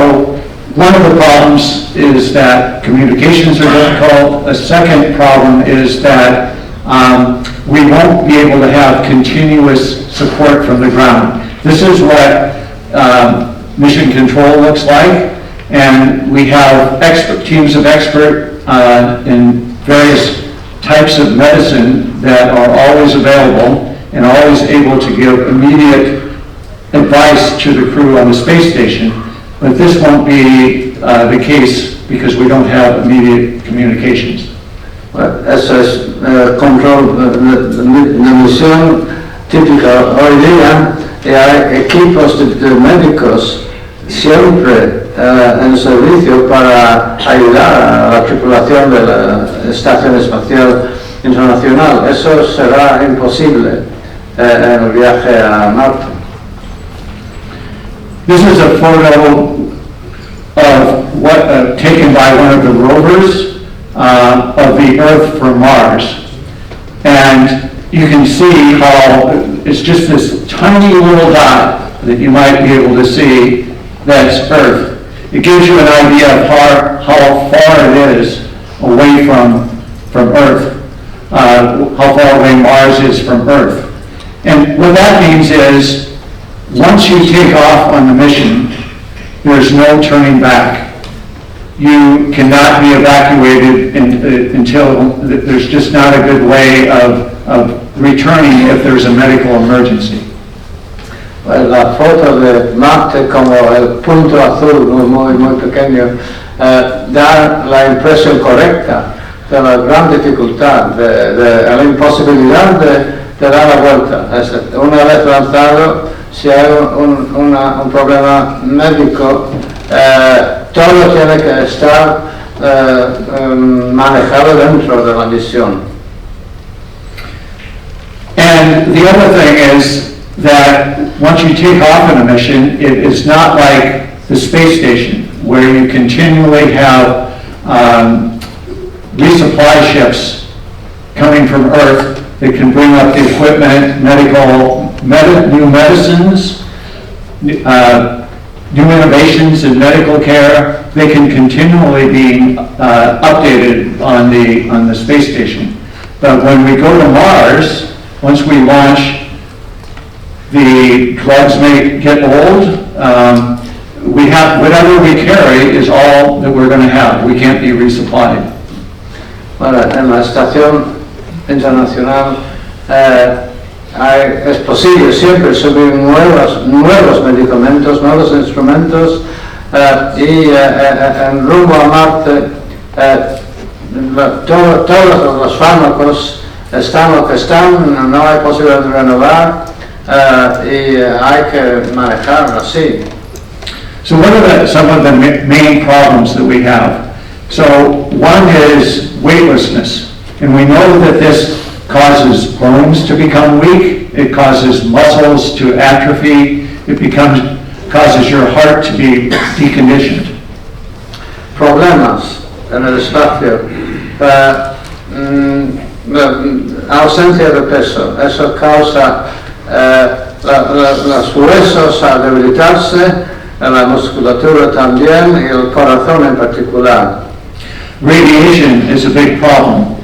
one of the problems is that communications are difficult. A second problem is that we won't be able to have continuous support from the ground. This is what mission control looks like, and we have teams of experts in various types of medicine that are always available and always able to give immediate advice to the crew on the space station, but this won't be the case because we don't have immediate communications. Eso es control de misión típica hoy día, y hay equipos de médicos siempre en servicio para ayudar a la tripulación de la Estación Espacial Internacional. Eso será imposible en el viaje a Marte. This is a photo of what taken by one of the rovers of the Earth from Mars, and you can see how it's just this tiny little dot that you might be able to see that's Earth. It gives you an idea of how far it is away from Earth, how far away Mars is from Earth. And what that means is, once you take off on the mission, there's no turning back. You cannot be evacuated until there's just not a good way of returning if there's a medical emergency. La foto de Marte como el punto azul muy pequeño da la impresión correcta de la gran dificultad, de la imposibilidad de dar la vuelta. Una vez lanzado, si hay un problema médico, todo tiene que estar manejado dentro de la misión. And the other thing is that once you take off on a mission, it is not like the space station where you continually have resupply ships coming from Earth that can bring up the equipment, new medicines, new innovations in medical care. They can continually be updated on the space station. But when we go to Mars, once we launch, the drugs may get old. We have whatever we carry is all that we're going to have. We can't be resupplied. Bueno, en la estación internacional es posible siempre subir nuevos medicamentos, nuevos instrumentos, y en rumbo a Marte todos los fármacos están lo que están, no hay posibilidad de renovar, y hay que manejar así. So what are some of the main problems that we have? So one is weightlessness, and we know that this causes bones to become weak, it causes muscles to atrophy, causes your heart to be deconditioned. Problemas en el espacio, ausencia de peso, eso causa los huesos a debilitarse, la musculatura también y el corazón en particular. Radiation is a big problem.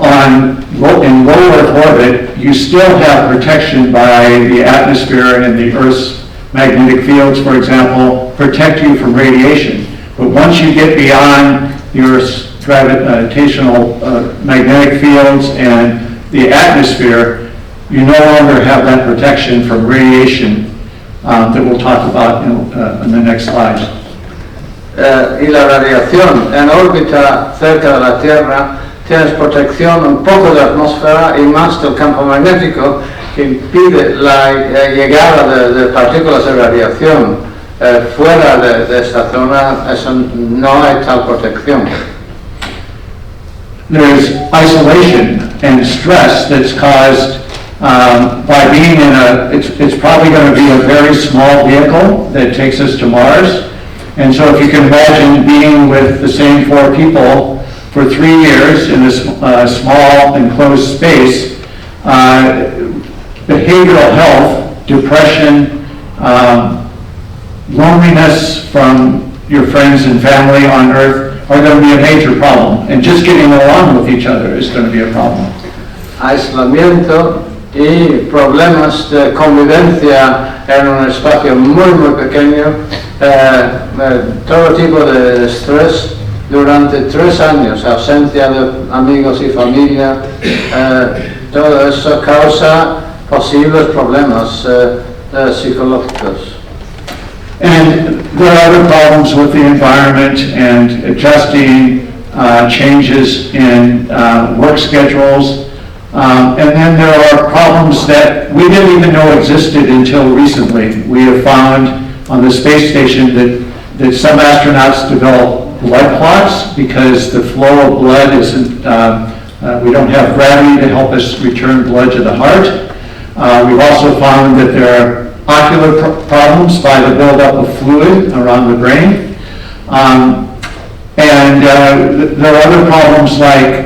In low Earth orbit, you still have protection by the atmosphere and the Earth's magnetic fields, for example, protect you from radiation. But once you get beyond the Earth's gravitational magnetic fields and the atmosphere, you no longer have that protection from radiation that we'll talk about in the next slides. Y la radiación en órbita cerca de la Tierra, tienes protección un poco de la atmósfera y más del campo magnético que impide la llegada de partículas de radiación fuera de esta zona. Eso no hay tal protección. There's isolation and stress that's caused by being in it's probably going to be a very small vehicle that takes us to Mars. And so if you can imagine being with the same 4 people for 3 years in this small enclosed space, behavioral health, depression, loneliness from your friends and family on Earth are going to be a major problem. And just getting along with each other is going to be a problem. Aislamiento y problemas de convivencia en un espacio muy pequeño, todo tipo de estrés durante 3 años, ausencia de amigos y familia, todo eso causa posibles problemas psicológicos. And there are other problems with the environment and adjusting changes in work schedules. And then there are problems that we didn't even know existed until recently. We have found on the space station that some astronauts develop blood clots because the flow of blood isn't, we don't have gravity to help us return blood to the heart. We've also found that there are ocular problems by the buildup of fluid around the brain. And there are other problems like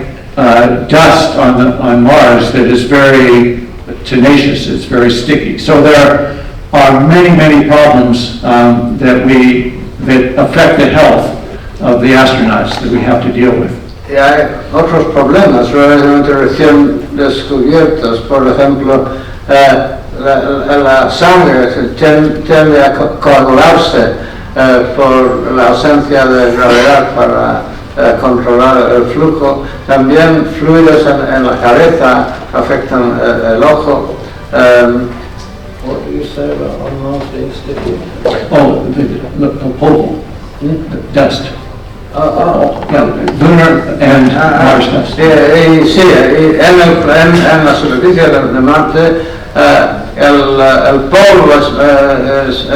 dust on Mars that is very tenacious, it's very sticky. So there are many problems that affect the health of the astronauts that we have to deal with. Y hay otros problemas relativamente recién descubiertos, por ejemplo, la sangre tiende a coagularse por la ausencia de gravedad para controlar el flujo. También fluidos en la cabeza afectan el ojo. What do you say about on Mars being sticky? Oh, the polvo, the dust. Yeah, lunar and Mars dust. Sí, en la superficie de Marte el polvo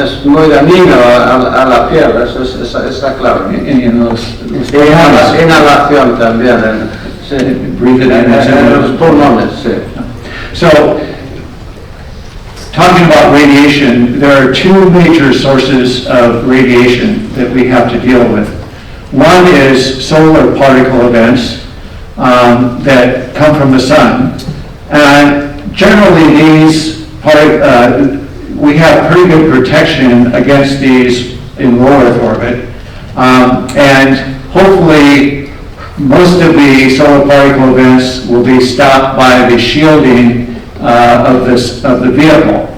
es muy dañino a la piel, eso está claro. Y en los inhalación también, sí. En los pulmones, sí. So, talking about radiation, there are 2 major sources of radiation that we have to deal with. One is solar particle events that come from the sun. And generally we have pretty good protection against these in low Earth orbit. And hopefully most of the solar particle events will be stopped by the shielding of the vehicle.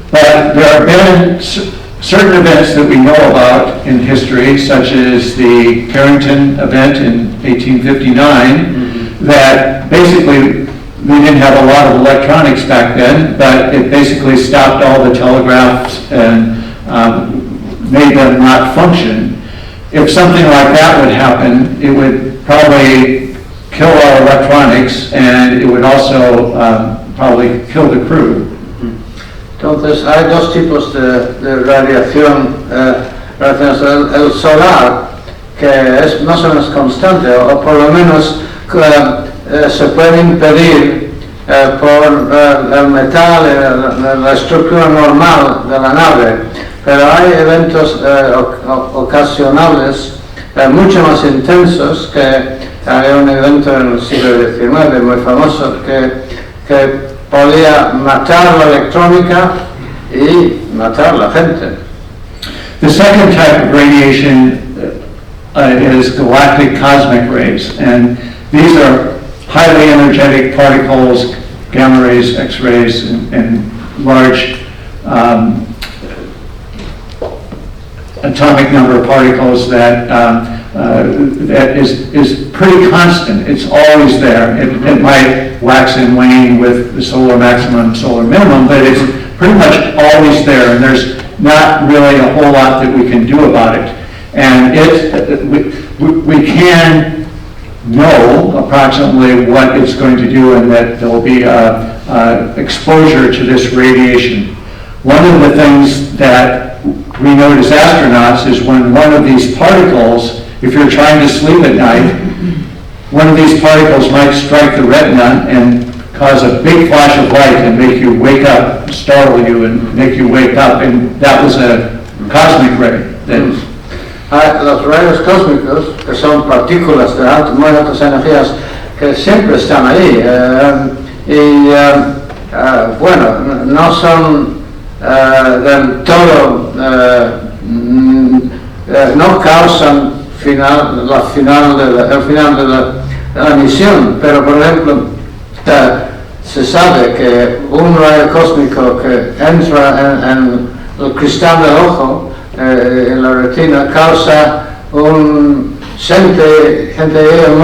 But there have been certain events that we know about in history, such as the Carrington event in 1859, that basically we didn't have a lot of electronics back then, but it basically stopped all the telegraphs and made them not function. If something like that would happen, it would probably kill our electronics, and it would also probably kill the crew. Entonces hay 2 tipos de radiación relacionadas. El solar, que es más o menos constante, o por lo menos se puede impedir por el metal, la estructura normal de la nave, pero hay eventos ocasionales mucho más intensos, que hay un evento en el siglo XIX muy famoso que podía matar la electrónica y matar la gente. The second type of radiation is galactic cosmic rays, and these are highly energetic particles, gamma rays, X-rays, and large atomic number particles that is pretty constant. It's always there. It might wax and wane with the solar maximum, solar minimum, but it's pretty much always there, and there's not really a whole lot that we can do about it. And we can know approximately what it's going to do, and that there will be exposure to this radiation. One of the things that we note as astronauts is when one of these particles, if you're trying to sleep at night, one of these particles might strike the retina and cause a big flash of light and make you wake up, startle you and make you wake up, and that was a cosmic ray. Los rayos cósmicos, que son partículas de muy altas energías, que siempre están ahí, bueno, no son del todo, no causan el final de la misión, pero por ejemplo, se sabe que un rayo cósmico que entra en el cristal del ojo, en la retina, causa un centelleo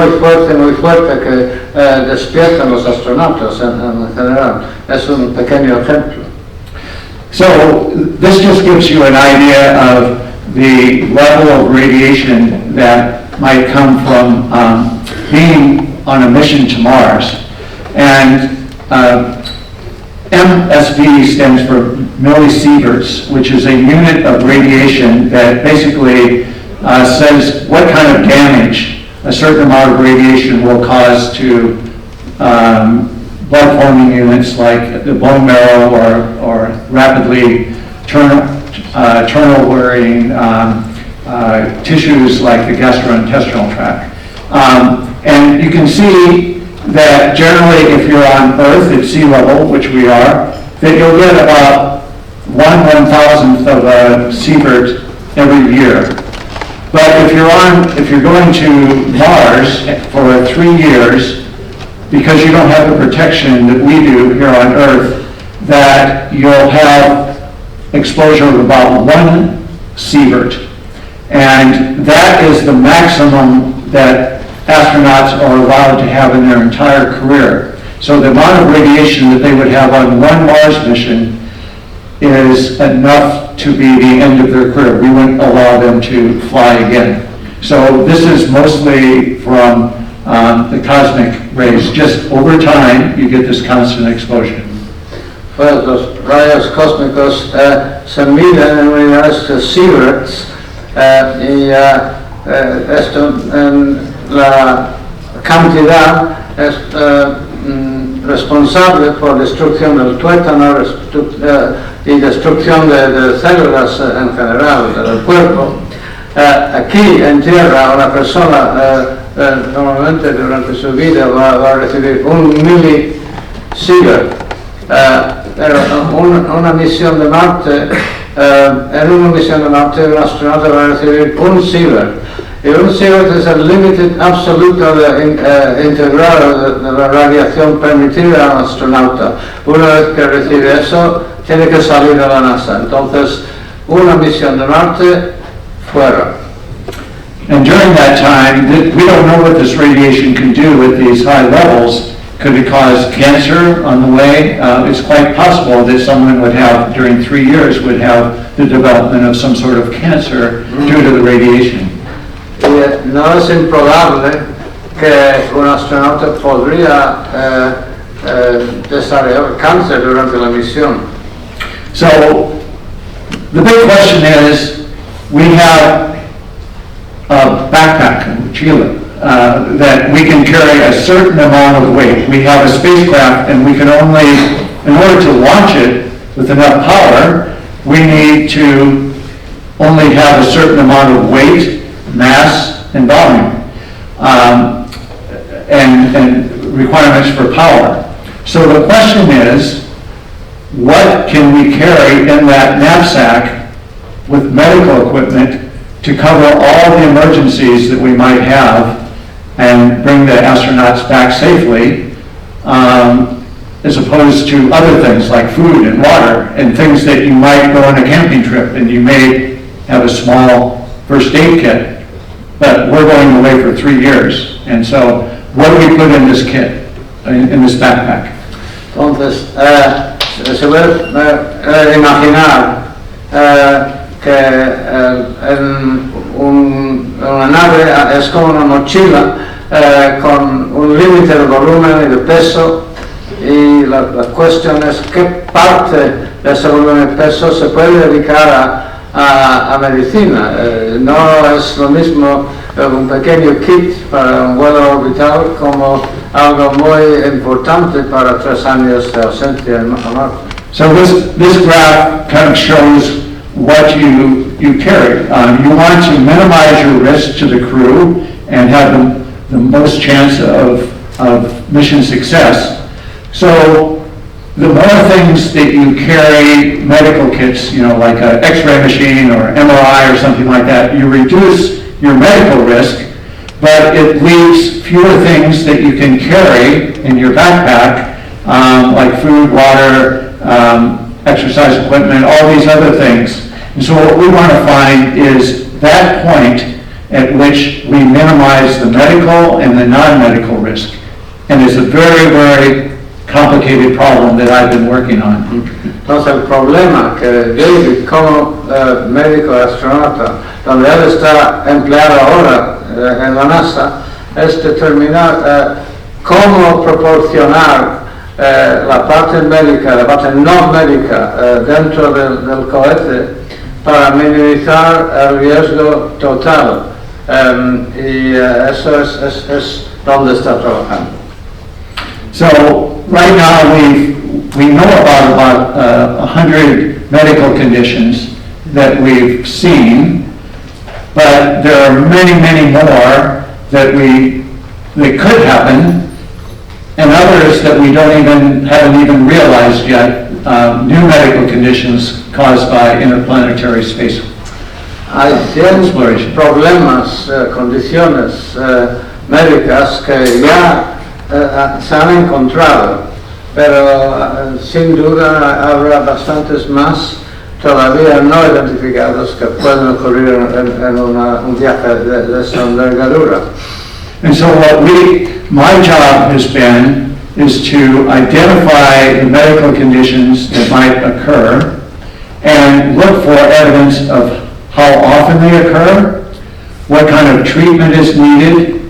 muy fuerte que despiertan los astronautas en general. Es un pequeño ejemplo. So this just gives you an idea of the level of radiation that might come from being on a mission to Mars. And MSV stands for millisieverts, which is a unit of radiation that basically says what kind of damage a certain amount of radiation will cause to blood-forming units like the bone marrow or rapidly turnover-wearing tissues like the gastrointestinal tract. And you can see that generally if you're on Earth at sea level, which we are, that you'll get about 1/1000th of a sievert every year. But if you're going to Mars for 3 years, because you don't have the protection that we do here on Earth, that you'll have exposure of about 1 sievert. And that is the maximum that astronauts are allowed to have in their entire career. So the amount of radiation that they would have on one Mars mission is enough to be the end of their career. We wouldn't allow them to fly again. So this is mostly from the cosmic rays. Just over time, you get this constant exposure. Pues los rayos cósmicos se miden en unidades de sieverts y esto en la cantidad es responsable por destrucción del tuétano y destrucción de células en general del cuerpo. Aquí en Tierra una persona normalmente durante su vida va a recibir 1 millisievert, pero una misión de Marte, en una misión de Marte un astronauta va a recibir 1 sievert. Y 1 sievert es el límite absoluto integral de la radiación permitida al astronauta. Una vez que recibe eso, tiene que salir de la NASA. Entonces, una misión de Marte, fuera. And during that time, we don't know what this radiation can do at these high levels. Could it cause cancer on the way? It's quite possible that someone would have, during 3 years, would have the development of some sort of cancer due to the radiation. Y no es improbable que un astronauta podría desarrollar cáncer durante la misión. So, the big question is, we have a backpack, a mochila, that we can carry a certain amount of weight. We have a spacecraft and we can only, in order to launch it with enough power, we need to only have a certain amount of weight, mass, and volume, and requirements for power. So the question is, what can we carry in that knapsack with medical equipment to cover all the emergencies that we might have and bring the astronauts back safely, as opposed to other things like food and water and things that you might go on a camping trip and you may have a small first aid kit, but we're going away for 3 years. And so what do we put in this kit, in this backpack? Entonces, se puede imaginar que una nave es como una mochila con un límite de volumen y de peso, y la cuestión es qué parte de ese volumen y peso se puede dedicar a medicina. No es lo mismo un pequeño kit para un vuelo orbital como algo muy importante para 3 años de ausencia en Marte. So this graph kind of shows what you carry. You want to minimize your risk to the crew and have the most chance of mission success. So the more things that you carry, medical kits, like an X-ray machine or MRI or something like that, you reduce your medical risk, but it leaves fewer things that you can carry in your backpack, like food, water, exercise equipment, all these other things. And so what we want to find is that point at which we minimize the medical and the non-medical risk. And it's a very, very complicated problem that I've been working on. Entonces el problema que David como médico astronauta, donde él está empleado ahora en la NASA, es determinar cómo proporcionar la parte médica, la parte no médica dentro del cohete para minimizar el riesgo total. Y eso es donde está trabajando. So right now we know about 100 medical conditions that we've seen, but there are many, many more that could happen, and others that we haven't even realized yet. New medical conditions caused by interplanetary space. Hay 100 problemas, condiciones médicas que ya se han encontrado, pero sin duda habrá bastantes más todavía no identificados que pueden ocurrir en un viaje de esta envergadura. And so my job has been is to identify the medical conditions that might occur and look for evidence of how often they occur, what kind of treatment is needed,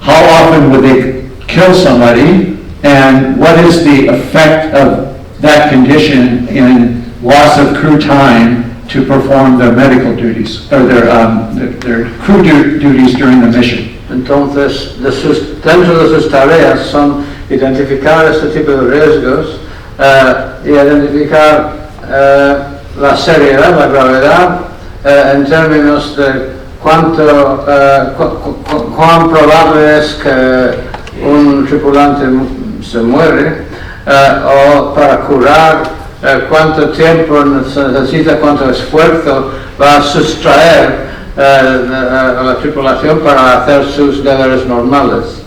how often would they kill somebody, and what is the effect of that condition in loss of crew time to perform their medical duties, or their crew duties during the mission. Entonces, dentro de sus tareas son identificar este tipo de riesgos y identificar la seriedad, la gravedad, en términos de cuán probable es que un tripulante se muere, o para curar, cuánto tiempo necesita, cuánto esfuerzo va a sustraer a la tripulación para hacer sus deberes normales.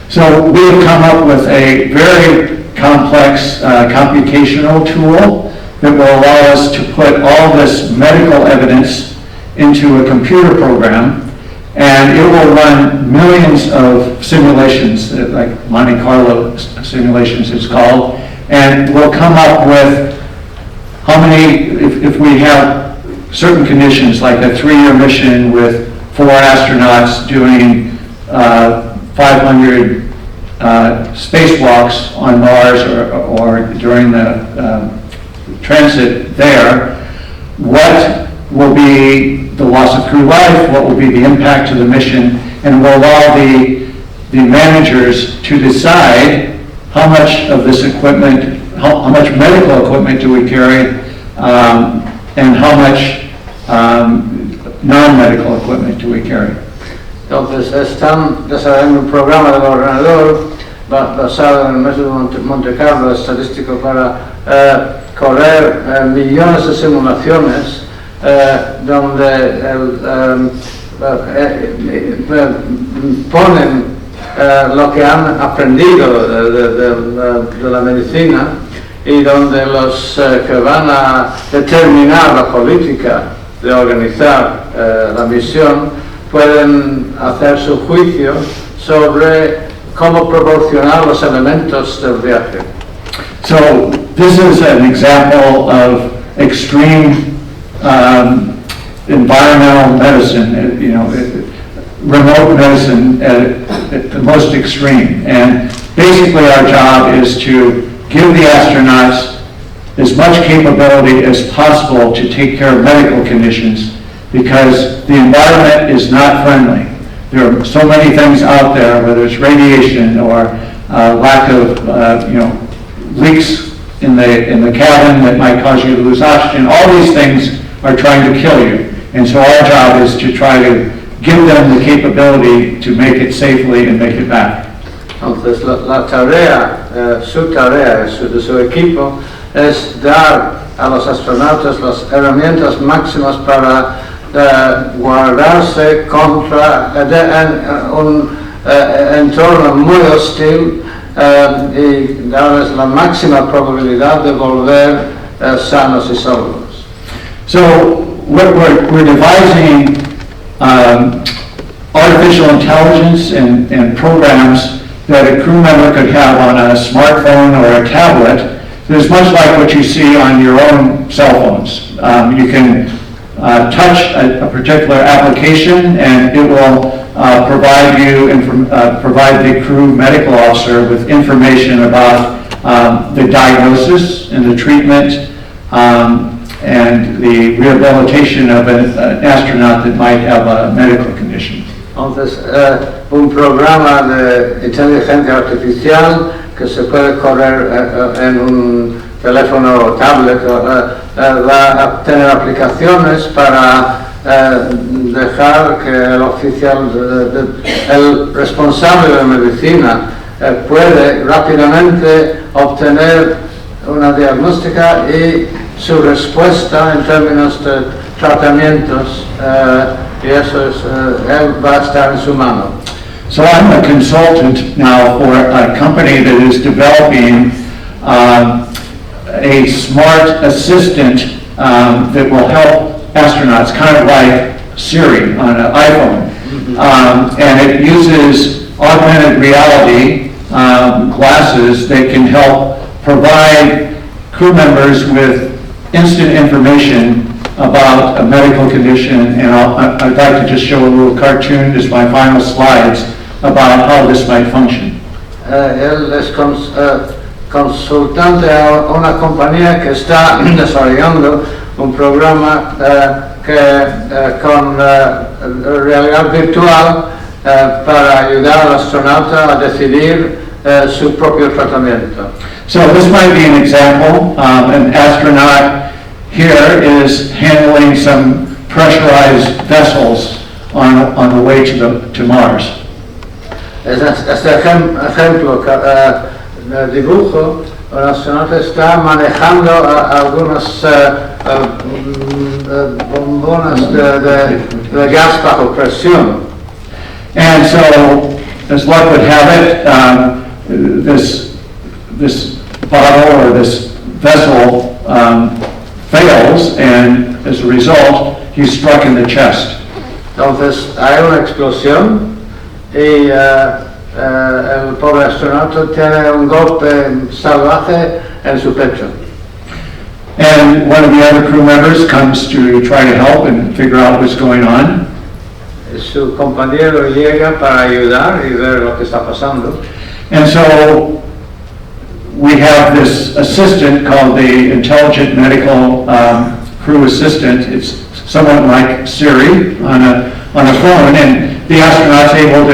So we have come up with a very complex computational tool that will allow us to put all this medical evidence into a computer program, and it will run millions of simulations, like Monte Carlo simulations it's called, and we'll come up with how many, if we have certain conditions, like a 3-year mission with 4 astronauts doing 500 spacewalks on Mars or during the transit there, what will be the loss of crew life, what will be the impact to the mission, and will allow the managers to decide how much of this equipment, how much medical equipment do we carry, and how much non-medical equipment do we carry. Entonces están desarrollando un programa de ordenador basado en el método Monte Carlo estadístico para correr millones de simulaciones donde ponen lo que han aprendido de la medicina y donde los que van a determinar la política de organizar la misión pueden hacer su juicio sobre cómo proporcionar los elementos del viaje. So this is an example of extreme environmental medicine, remote medicine at the most extreme. And basically our job is to give the astronauts as much capability as possible to take care of medical conditions, because the environment is not friendly. There are so many things out there, whether it's radiation or lack of leaks in the cabin that might cause you to lose oxygen. All these things are trying to kill you. And so our job is to try to give them the capability to make it safely and make it back. Entonces, la tarea, su tarea de su equipo es dar a los astronautas las herramientas máximas para guardarse contra un entorno muy hostil y darles la máxima probabilidad de volver sanos y salvos. So we're devising artificial intelligence and programs that a crew member could have on a smartphone or a tablet. It's much like what you see on your own cell phones. You can touch a particular application, and it will provide the crew medical officer with information about the diagnosis and the treatment and the rehabilitation of an astronaut that might have a medical condition. Entonces, un programa de inteligencia artificial que se puede correr en un teléfono o tablet va a tener aplicaciones para dejar que el oficial, el responsable de medicina puede rápidamente obtener una diagnóstica y su respuesta en términos de tratamientos, y eso es, él va a estar en su mano. So I'm a consultant now for a company that is developing a smart assistant that will help astronauts, kind of like Siri on an iPhone. And it uses augmented reality glasses that can help provide crew members with instant information about a medical condition, and I'd like to just show a little cartoon as my final slides about how this might function. Él es consultante a una compañía que está desarrollando un programa con realidad virtual para ayudar al astronauta a decidir su propio tratamiento. So this might be an example. An astronaut here is handling some pressurized vessels on the way to Mars. Este ejemplo, dibujo, el astronauta está manejando algunas bombonas de gas bajo presión. And so, as luck would have it, this bottle or this vessel fails, and as a result, he's struck in the chest. Entonces hay una explosión y el pobre astronauta tiene un golpe salvaje en su pecho. And one of the other crew members comes to try to help and figure out what's going on. Su compañero llega para ayudar y ver lo que está pasando. And so we have this assistant called the Intelligent Medical Crew Assistant. It's somewhat like Siri on a phone, and the astronaut's able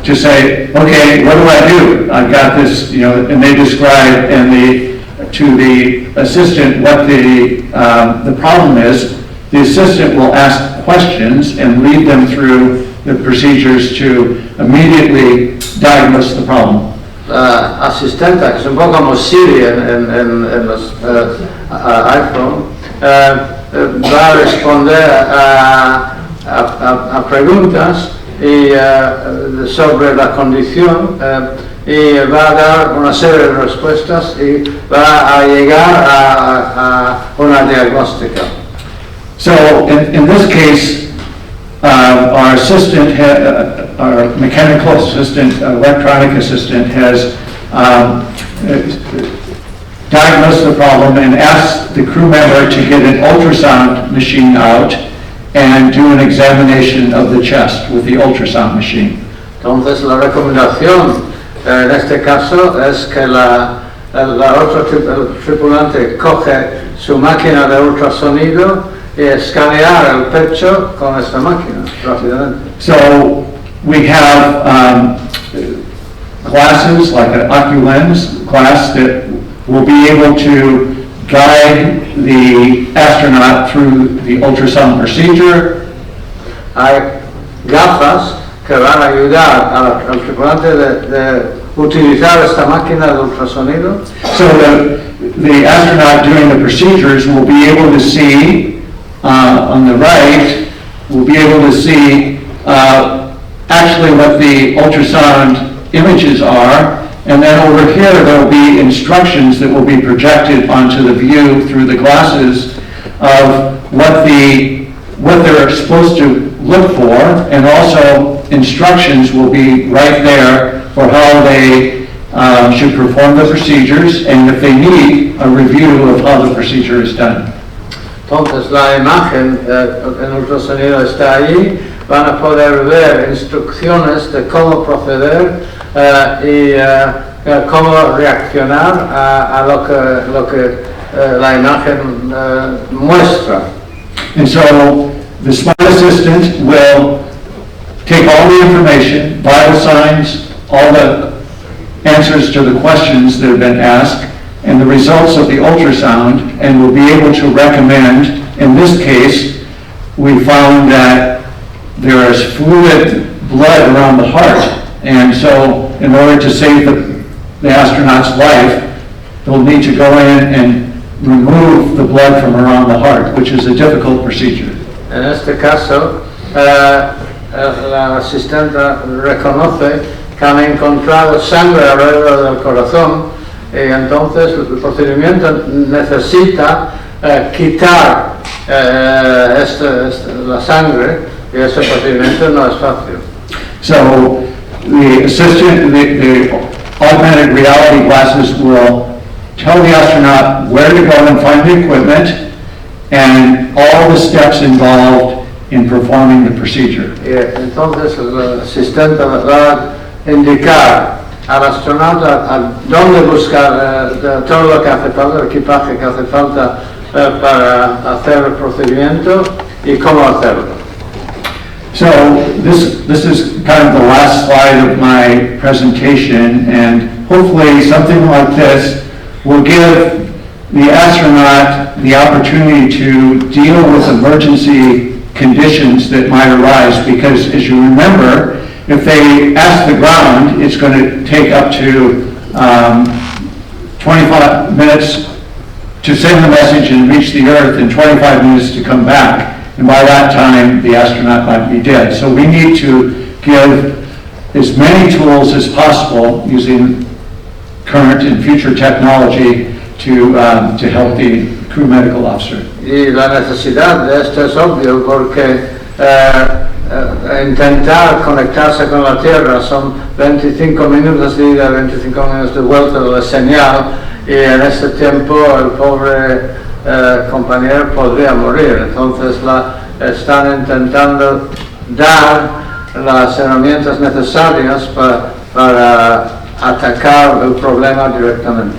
to say, okay, what do I do? I've got this, and they describe to the assistant what the problem is. The assistant will ask questions and lead them through the procedures to immediately diagnose the problem. Asistenta, que es un poco como Siri en los iPhone, va a responder a preguntas sobre la condición y va a dar una serie de respuestas y va a llegar a una diagnóstica. So in this case, our assistant, our mechanical assistant, electronic assistant has diagnosed the problem and asked the crew member to get an ultrasound machine out and do an examination of the chest with the ultrasound machine. Entonces la recomendación en este caso es que la otra tripulante coge su máquina de ultrasonido y escanear el pecho con esta máquina rápidamente. So we have classes like an OcuLens class that will be able to guide the astronaut through the ultrasound procedure. Hay gafas que van a ayudar al tripulante de utilizar esta máquina de ultrasonido. So the astronaut doing the procedures will be able to see on the right, will be able to see actually what the ultrasound images are, and then over here there will be instructions that will be projected onto the view through the glasses of what they're supposed to look for, and also instructions will be right there for how they should perform the procedures, and if they need a review of how the procedure is done. Entonces la imagen en ultrasonido está allí, van a poder ver instrucciones de cómo proceder y cómo reaccionar a lo que la imagen muestra. And so the smart assistant will take all the information, vital signs, all the answers to the questions that have been asked, and the results of the ultrasound, and will be able to recommend. In this case, we found that there is fluid blood around the heart, and so in order to save the astronaut's life, they'll need to go in and remove the blood from around the heart, which is a difficult procedure. En este caso, la asistente reconoce que han encontrado sangre alrededor del corazón y entonces el procedimiento necesita quitar la sangre y ese procedimiento no es fácil. So the assistant, the augmented reality glasses will tell the astronaut where to go and find the equipment and all the steps involved in performing the procedure. Y entonces el asistente va a indicar al astronauta a dónde buscar todo lo que hace falta, el equipaje que hace falta para hacer el procedimiento y cómo hacerlo. So this is kind of the last slide of my presentation, and hopefully something like this will give the astronaut the opportunity to deal with emergency conditions that might arise, because as you remember, if they ask the ground, it's going to take up to 25 minutes to send the message and reach the Earth, and 25 minutes to come back. And by that time, the astronaut might be dead. So we need to give as many tools as possible using current and future technology to help the crew medical officer. Y la necesidad de esto es obvio porque intentar conectarse con la Tierra son 25 minutos de ida, 25 minutos de vuelta de la señal, y en ese tiempo el pobre compañero podría morir. Entonces están intentando dar las herramientas necesarias para atacar el problema directamente.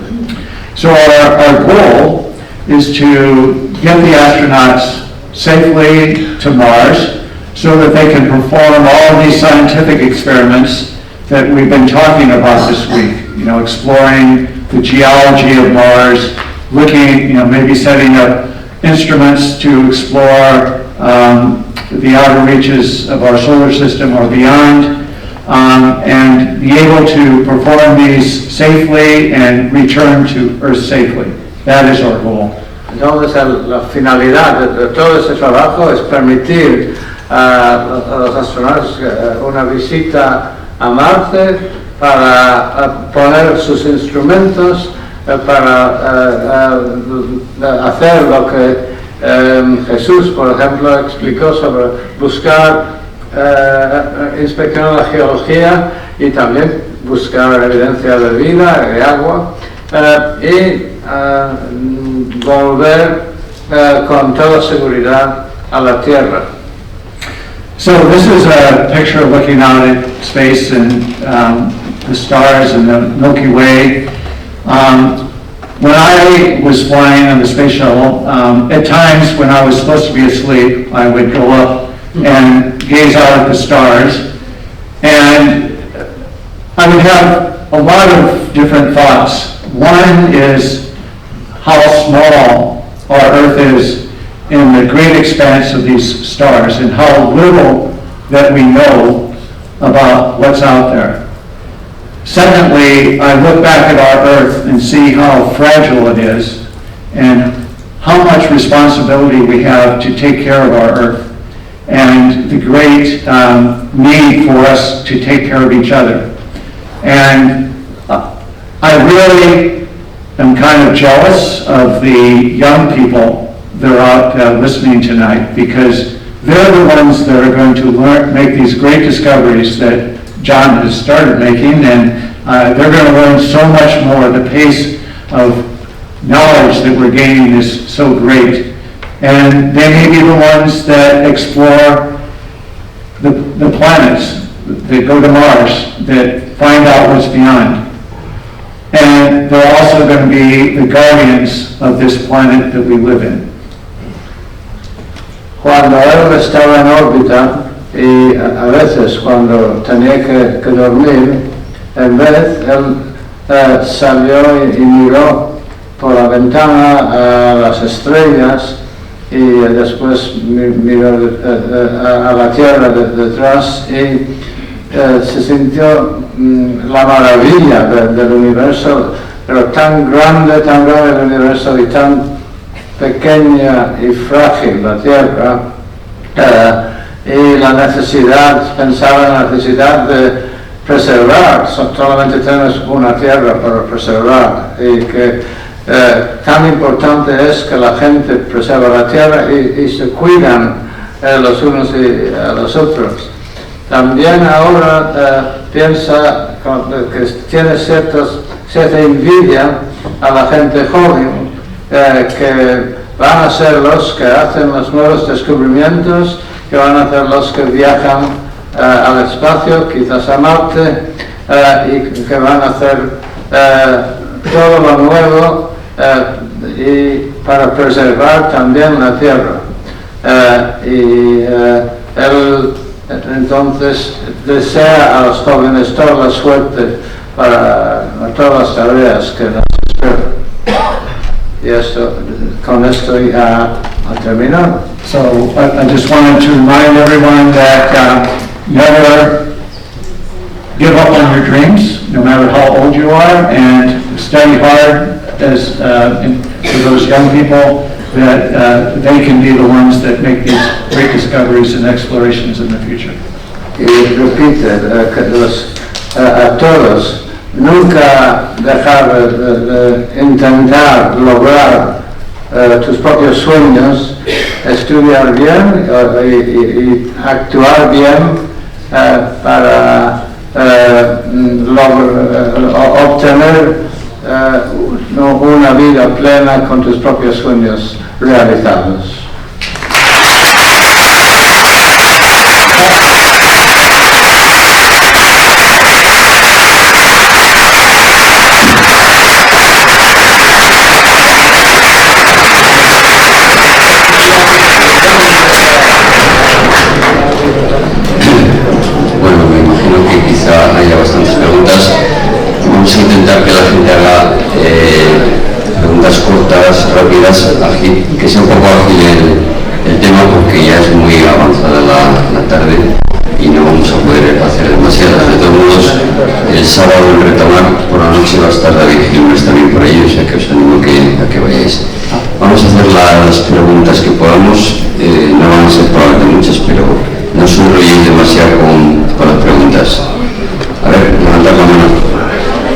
So our goal is to get the astronauts safely to Mars so that they can perform all these scientific experiments that we've been talking about this week. You know, exploring the geology of Mars, looking, maybe setting up instruments to explore the outer reaches of our solar system or beyond, and be able to perform these safely and return to Earth safely. That is our goal. Entonces la finalidad de todo ese trabajo es permitir a los astronautas una visita a Marte para poner sus instrumentos para hacer lo que Jesús, por ejemplo, explicó sobre buscar, inspeccionar la geología y también buscar evidencia de vida, de agua, y volver con toda seguridad a la Tierra. So this is a picture looking out at space and the stars and the Milky Way. When I was flying on the space shuttle, at times when I was supposed to be asleep, I would go up and gaze out at the stars, and I would have a lot of different thoughts. One is how small our Earth is in the great expanse of these stars, and how little that we know about what's out there. Secondly, I look back at our Earth and see how fragile it is and how much responsibility we have to take care of our Earth, and the great need for us to take care of each other. And I really am kind of jealous of the young people that are out listening tonight, because they're the ones that are going to make these great discoveries that John has started making, and they're going to learn so much more. The pace of knowledge that we're gaining is so great. And they may be the ones that explore the planets, that go to Mars, that find out what's beyond. And they're also going to be the guardians of this planet that we live in. Cuando él estaba en órbita y a veces cuando tenía que dormir, en vez él salió y miró por la ventana a las estrellas y después miró a la Tierra detrás y se sintió la maravilla del universo, pero tan grande el universo y tan pequeña y frágil la Tierra, y la necesidad, pensaba en la necesidad de preservar, solamente tenemos una Tierra para preservar, y que tan importante es que la gente preserva la Tierra y se cuidan los unos y a los otros. También ahora piensa que tiene cierta envidia a la gente joven, que van a ser los que hacen los nuevos descubrimientos, que van a ser los que viajan al espacio, quizás a Marte, y que van a hacer todo lo nuevo y para preservar también la Tierra. Él entonces desea a los jóvenes toda la suerte para todas las tareas que nos esperan. Y con esto ya ha terminado. So I just wanted to remind everyone that never give up on your dreams, no matter how old you are, and study hard as for those young people, that they can be the ones that make these great discoveries and explorations in the future. Y repite a todos, nunca dejar de intentar lograr tus propios sueños, estudiar bien y actuar bien para obtener una vida plena con tus propios sueños realizados. Bueno, me imagino que quizá haya bastantes preguntas. Vamos a intentar que la gente haga preguntas cortas, rápidas, que sea un poco ágil el tema, porque ya es muy avanzada la tarde y no vamos a poder hacer demasiadas. De todos modos, el sábado en retomar por la noche va a estar David Hilmers también por ello, o sea que os animo a que vayáis. Vamos a hacer las preguntas que podamos, no van a ser probablemente muchas, pero no os enrolléis demasiado con las preguntas. A ver, levantad la mano.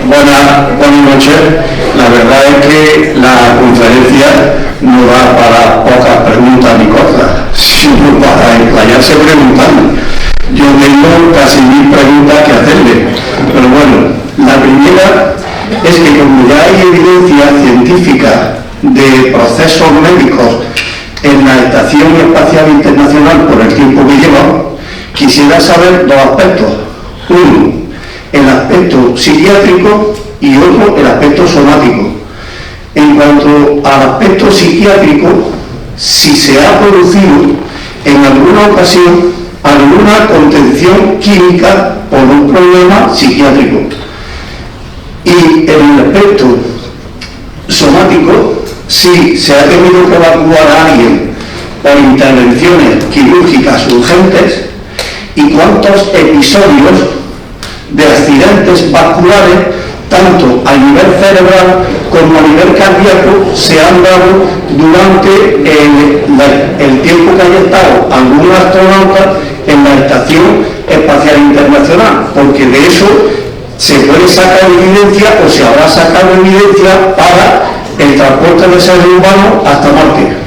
Buenas noches. La verdad es que la conferencia no va para pocas preguntas ni cortas, sino para explayarse preguntando. Yo tengo casi 1000 preguntas que hacerle, pero bueno, la primera es que como ya hay evidencia científica de procesos médicos en la Estación Espacial Internacional por el tiempo que lleva, quisiera saber dos aspectos. Uno, el aspecto psiquiátrico y otro el aspecto somático. En cuanto al aspecto psiquiátrico, si se ha producido en alguna ocasión alguna contención química por un problema psiquiátrico. Y en el aspecto somático, si se ha tenido que evacuar a alguien por intervenciones quirúrgicas urgentes, y cuántos episodios de accidentes vasculares, tanto a nivel cerebral como a nivel cardíaco, se han dado durante el tiempo que haya estado algún astronauta en la Estación Espacial Internacional, porque de eso se puede sacar evidencia o se habrá sacado evidencia para el transporte de seres humanos hasta Marte.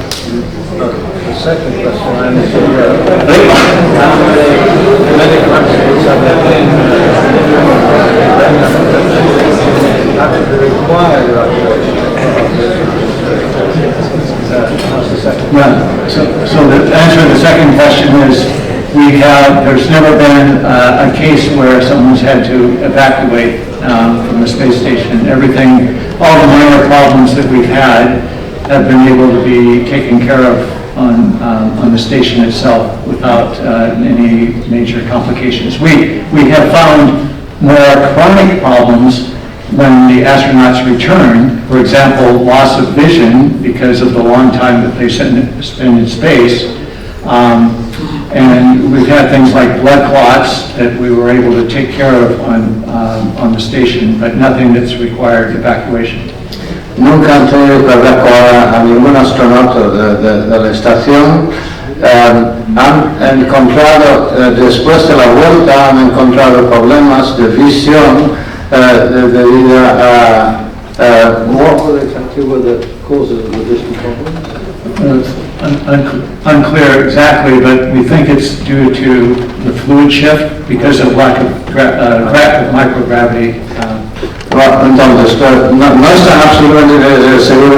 So the answer to the second question is, there's never been a case where someone's had to evacuate from the space station. Everything, all the minor problems that we've had have been able to be taken care of on the station itself without any major complications. We have found more chronic problems when the astronauts return. For example, loss of vision because of the long time that they spend in space. And we've had things like blood clots that we were able to take care of on the station, but nothing that's required evacuation. Nunca han tenido que evacuar a ningún astronauta de la estación. Han encontrado, después de la vuelta, han encontrado problemas de visión debido a... what exactly were the causes of the vision problems? Unclear exactly, but we think it's due to the fluid shift because of lack of microgravity. Entonces, no está absolutamente seguro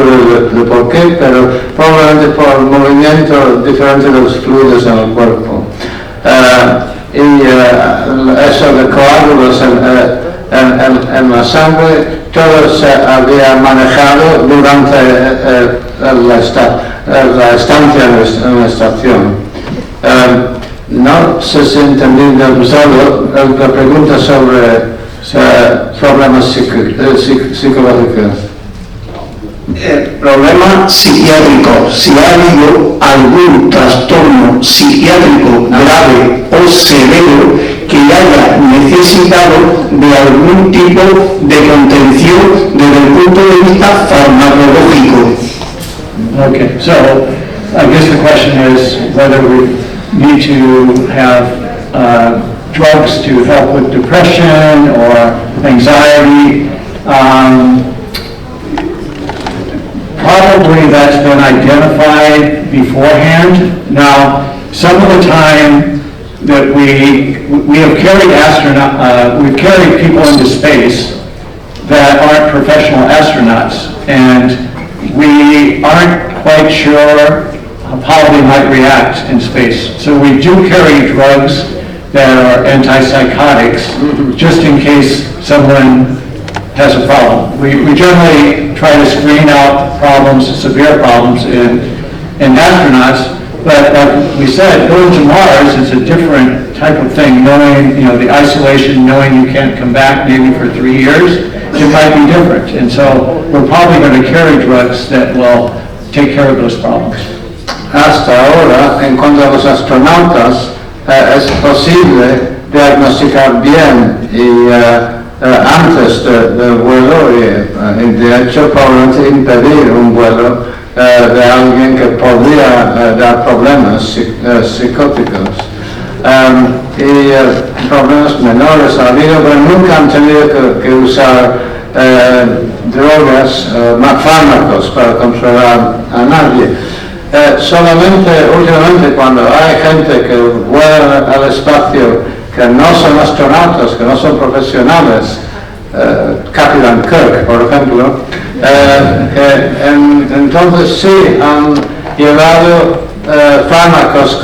de por qué, pero probablemente por el movimiento diferente de los fluidos en el cuerpo. Y eso de coágulos en la sangre, todo se había manejado durante la estancia en la estación. No sé si entendí del todo la pregunta sobre problemas psicológicos. Problema psiquiátrico. Si ha habido algún trastorno psiquiátrico grave o severo que haya necesitado de algún tipo de contención desde el punto de vista farmacológico. Okay, so I guess the question is whether we need to have drugs to help with depression or anxiety. Probably that's been identified beforehand. Now, some of the time that we have carried we've carried people into space that aren't professional astronauts, and we aren't quite sure how they might react in space. So we do carry drugs that are antipsychotics, just in case someone has a problem. We generally try to screen out problems, severe problems in astronauts, but like we said, going to Mars is a different type of thing. Knowing, the isolation, knowing you can't come back maybe for 3 years, it might be different. And so we're probably going to carry drugs that will take care of those problems. Hasta ahora, en cuanto a los astronautas, es posible diagnosticar bien y antes del vuelo y de hecho probablemente impedir un vuelo de alguien que podría dar problemas psicóticos. Y problemas menores ha habido, pero nunca han tenido que usar drogas, fármacos para controlar a nadie. Solamente últimamente cuando hay gente que vuela al espacio que no son astronautas, que no son profesionales, Capitán Kirk, por ejemplo, entonces sí han llevado fármacos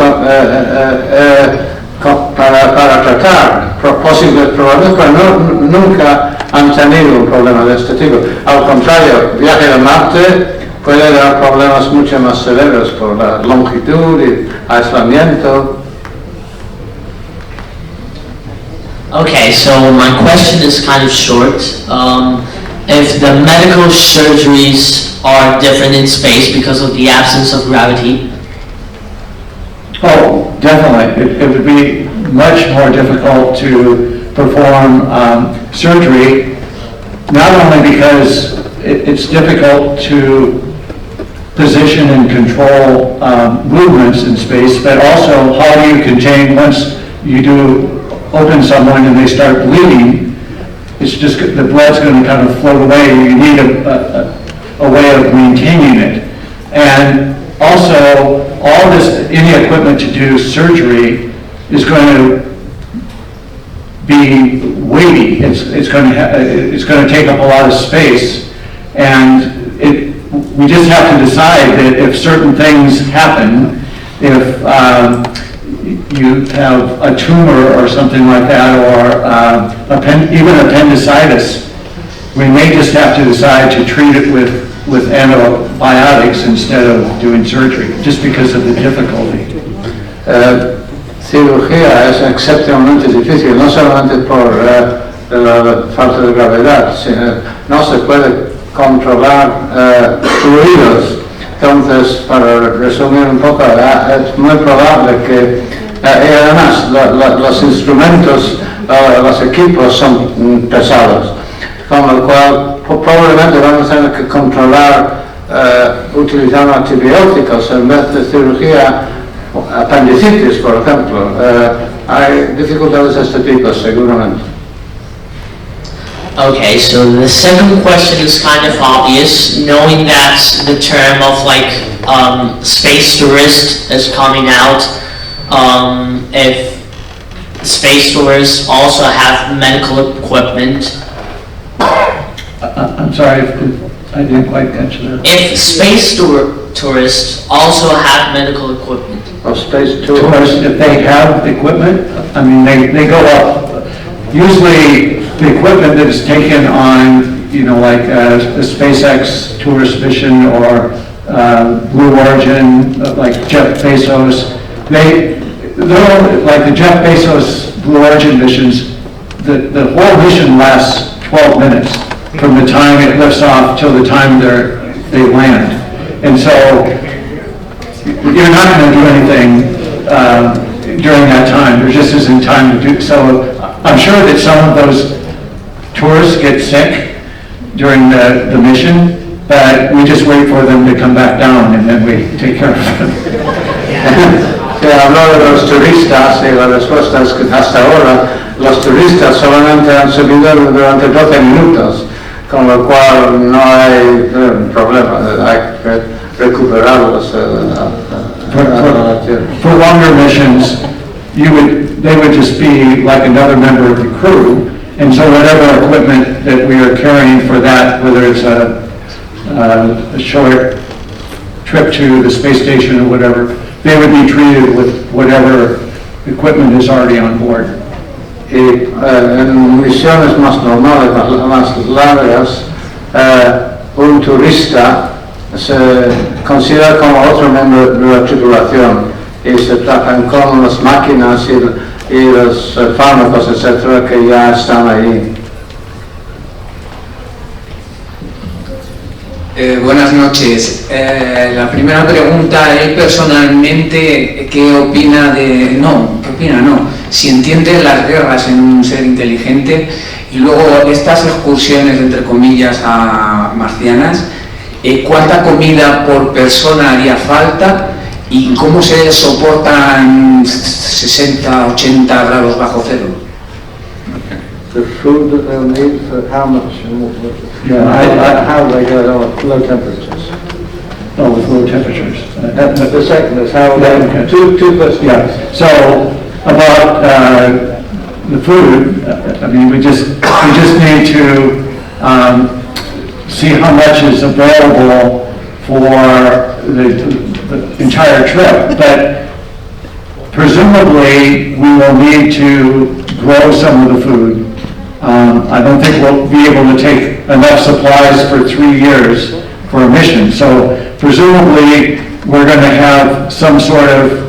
para tratar posibles problemas, pero nunca han tenido un problema de este tipo. Al contrario, viaje a Marte puede dar problemas mucho más severos por la longitud y aislamiento. Okay, so my question is kind of short. If the medical surgeries are different in space because of the absence of gravity? Oh, definitely. It would be much more difficult to perform surgery, not only because it's difficult to position and control movements in space, but also how do you contain, once you do open someone and they start bleeding, it's just, the blood's going to kind of float away. You need a way of maintaining it. And also, all this, any equipment to do surgery is going to be weighty. It's going to take up a lot of space, and we just have to decide that if certain things happen, if you have a tumor or something like that, or even appendicitis, we may just have to decide to treat it with antibiotics instead of doing surgery, just because of the difficulty. Cirugía es excepcionalmente difícil, no solamente por la falta de gravedad, sino no se puede controlar fluidos. Entonces, para resumir un poco, es muy probable que, y además, los instrumentos, los equipos son pesados, con lo cual probablemente vamos a tener que controlar utilizando antibióticos en vez de cirugía. Apendicitis, por ejemplo. Hay dificultades de este tipo, seguramente. Okay, so the second question is kind of obvious, knowing that the term of like space tourist is coming out. If space tourists also have medical equipment. I'm sorry, I didn't quite catch that. If space tourists also have medical equipment. Or space tourists. Tourists, if they have equipment, I mean, they go up. Usually, the equipment that is taken on, you know, like the SpaceX tourist mission or Blue Origin, like Jeff Bezos, they're like the Jeff Bezos Blue Origin missions. The whole mission lasts 12 minutes from the time it lifts off till the time they land, and so you're not going to do anything during that time. There just isn't time to do so. I'm sure that some of those tourists get sick during the mission, but we just wait for them to come back down and then we take care of them. Se habló de los turistas y la respuesta es que hasta ahora los turistas solamente han subido durante 12 minutos, con lo cual no hay problema, hay que recuperarlos For longer missions, they would just be like another member of the crew, and so whatever equipment that we are carrying for that, whether it's a short trip to the space station or whatever, they would be treated with whatever equipment is already on board. Y en misiones más normales, más largas, un turista se considera como otro miembro de la tripulación y se tratan con las máquinas y los fármacos, etcétera, que ya están ahí. Buenas noches. La primera pregunta, él personalmente, ¿qué opina de... No, ¿qué opina? No. Si entiende las guerras en un ser inteligente y luego estas excursiones, entre comillas, a marcianas, ¿cuánta comida por persona haría falta y cómo se soportan 60, 80 grados bajo cero? The food that they'll need for how much and how they get on low temperatures. Oh, with low temperatures. The second is how they, two questions. Yeah, so about the food, I mean, we just need to see how much is available for the entire trip, but presumably we will need to grow some of the food I don't think we'll be able to take enough supplies for 3 years for a mission. So presumably, we're going to have some sort of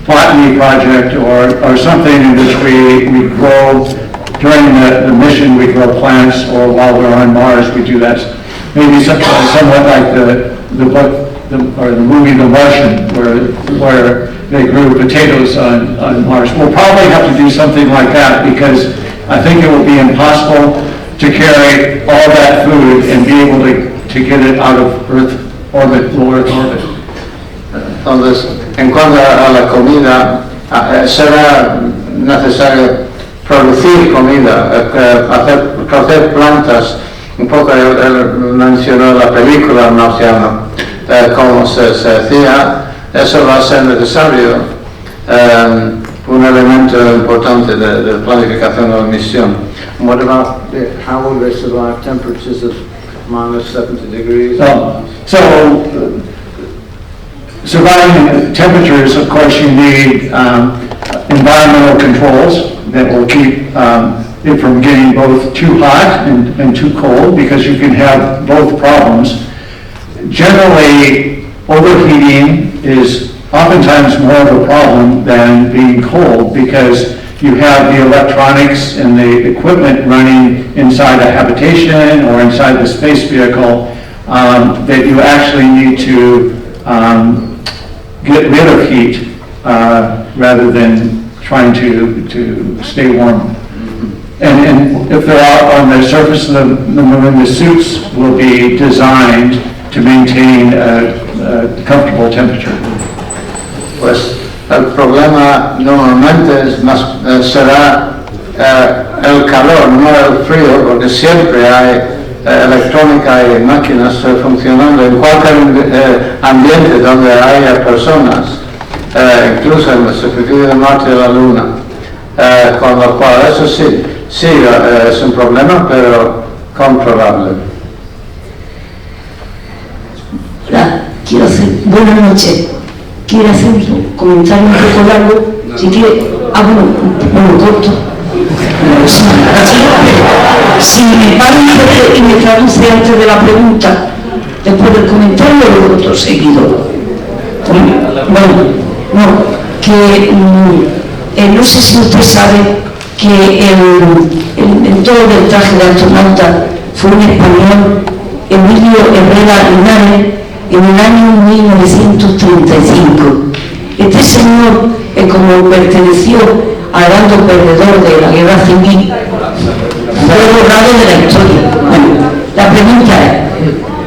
botany project or something in which we grow, during the mission we grow plants, or while we're on Mars we do that. Maybe somewhat like the book, or the movie The Martian, where they grew potatoes on Mars. We'll probably have to do something like that, because I think it will be impossible to carry all that food and be able to get it out of Earth orbit, low Earth orbit. Entonces, en cuanto a la comida, será necesario producir comida, hacer crecer plantas. Un poco él mencionó la película marciana, como se decía, eso va a ser necesario, un elemento importante de planificación de la misión. What about how will they survive temperatures of minus 70 degrees? So surviving temperatures, of course, you need environmental controls that will keep it from getting both too hot and too cold, because you can have both problems. Generally, overheating is oftentimes more of a problem than being cold, because you have the electronics and the equipment running inside a habitation or inside the space vehicle that you actually need to get rid of heat rather than trying to stay warm. And if they're out on the surface of the moon, the suits will be designed to maintain a comfortable temperature. Pues el problema normalmente será el calor, no el frío, porque siempre hay electrónica y máquinas funcionando en cualquier ambiente donde haya personas, incluso en la superficie de Marte y la Luna. Con lo cual, eso sí es un problema, pero controlable. Hola, buenas noches. Quiero hacer un comentario un poco largo, si quiere, bueno, corto. Si me para y me traduce antes de la pregunta, después del comentario, luego otro seguido. Bueno, que no sé si usted sabe que el todo del traje de astronauta fue un español, Emilio Herrera Linares, en el año 1935. Este señor, como perteneció al bando perdedor de la guerra civil, fue borrado de la historia. Bueno, la pregunta es,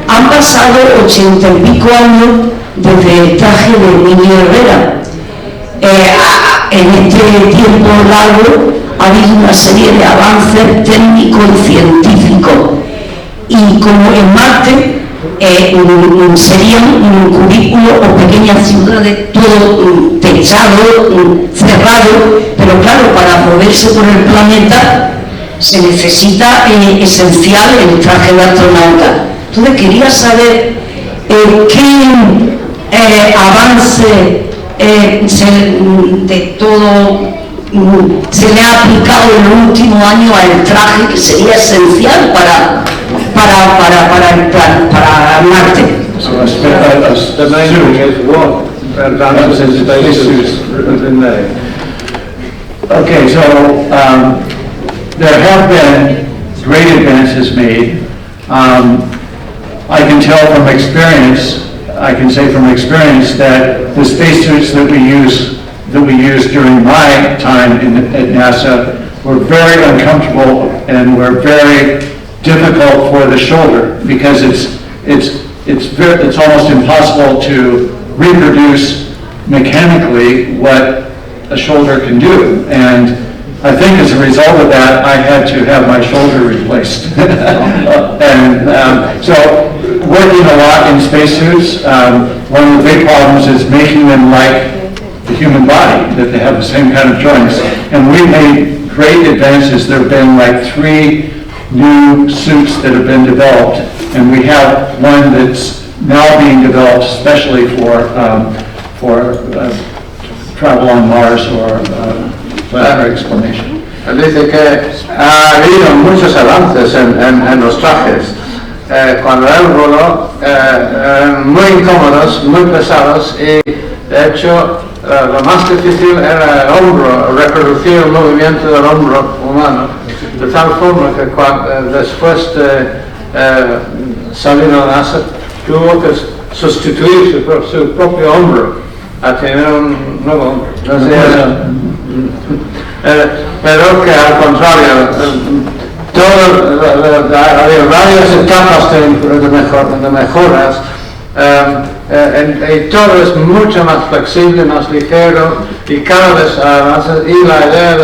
han pasado 80 y pico años desde el traje de Emilio Herrera. En este tiempo largo ha habido una serie de avances técnicos y científicos, y como en Marte serían cubículos o pequeñas ciudades, todo techado, cerrado, pero claro, para moverse por el planeta se necesita esencial el traje de astronauta. Entonces quería saber qué avance de todo se le ha aplicado en los últimos años al traje, que sería esencial para Marte. The main thing is what advances in spacesuits have been made. Okay, so there have been great advances made. I can tell from experience, that the spacesuits that we used during my time at NASA were very uncomfortable and were very difficult for the shoulder, because it's almost impossible to reproduce mechanically what a shoulder can do. And I think as a result of that, I had to have my shoulder replaced. And so working a lot in spacesuits, one of the big problems is making them like the human body, that they have the same kind of joints. And we've made great advances. There have been like 3 new suits that have been developed, and we have one that's now being developed especially for travel on Mars or planetary exploration. Dice que ha habido muchos avances en los trajes. Cuando él voló, muy incómodos, muy pesados, y de hecho lo más difícil era el hombro, reproducir el movimiento del hombro humano, de tal forma que después de salir a la NASA tuvo que sustituir su propio hombro a tener un nuevo hombro. Pero que al contrario, había varias etapas de mejoras, y todo es mucho más flexible, más ligero, y cada vez avanza, y la idea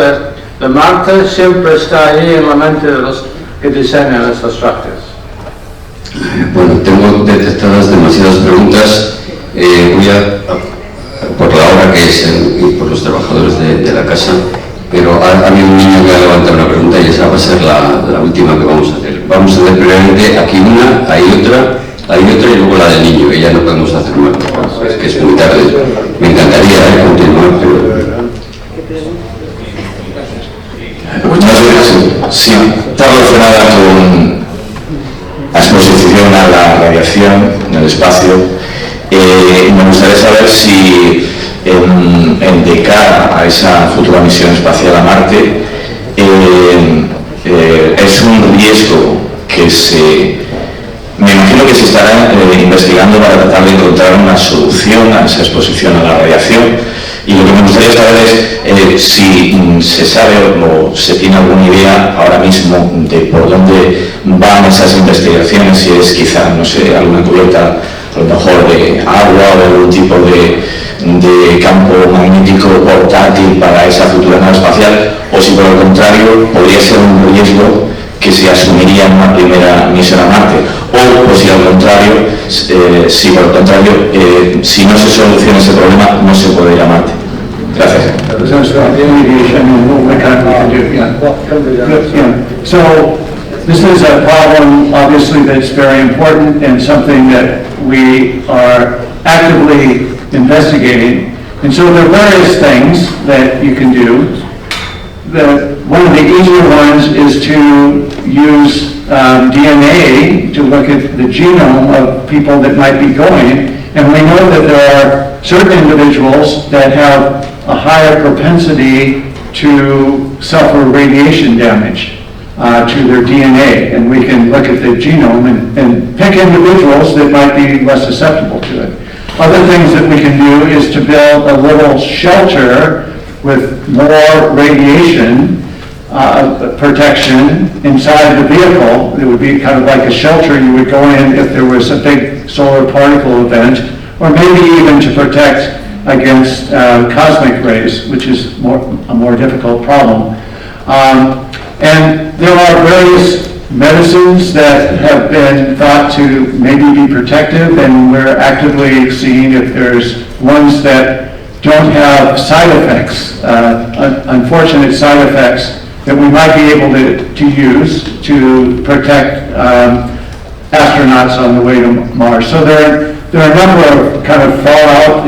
de Marte siempre está ahí en la mente de los que diseñan estos trajes. Bueno, tengo detectadas demasiadas preguntas. Voy por la hora que es y por los trabajadores de la casa, pero ha habido un niño que ha levantado una pregunta y esa va a ser la última que vamos a hacer. Vamos a hacer brevemente aquí una, hay otra y luego la del niño, que ya no podemos hacer más, es que es muy tarde. Me encantaría continuar, pero... Muchas gracias. Sí, está relacionada con la exposición a la radiación en el espacio. Me gustaría saber si de cara a esa futura misión espacial a Marte es un riesgo que me imagino que se estará investigando para tratar de encontrar una solución a esa exposición a la radiación, y lo que me gustaría saber es si se sabe o se tiene alguna idea ahora mismo de por dónde van esas investigaciones, si es quizá, no sé, alguna cubierta a lo mejor de agua o algún tipo de campo magnético portátil para esa futura nave espacial, o si por el contrario podría ser un riesgo que se asumiría en una primera misión a Marte, o si al contrario, si no se soluciona ese problema, no se puede ir a Marte. Gracias. So this is a problem, obviously, that's very important and something that we are actively investigating. And so there are various things that you can do. One of the easier ones is to use DNA to look at the genome of people that might be going. And we know that there are certain individuals that have a higher propensity to suffer radiation damage to their DNA. And we can look at the genome and pick individuals that might be less susceptible to it. Other things that we can do is to build a little shelter with more radiation protection inside the vehicle. It would be kind of like a shelter you would go in if there was a big solar particle event, or maybe even to protect against cosmic rays, which is a more difficult problem. And there are various medicines that have been thought to maybe be protective, and we're actively seeing if there's ones that don't have side effects, unfortunate side effects, that we might be able to use to protect astronauts on the way to Mars. So there are a number of kind of fallout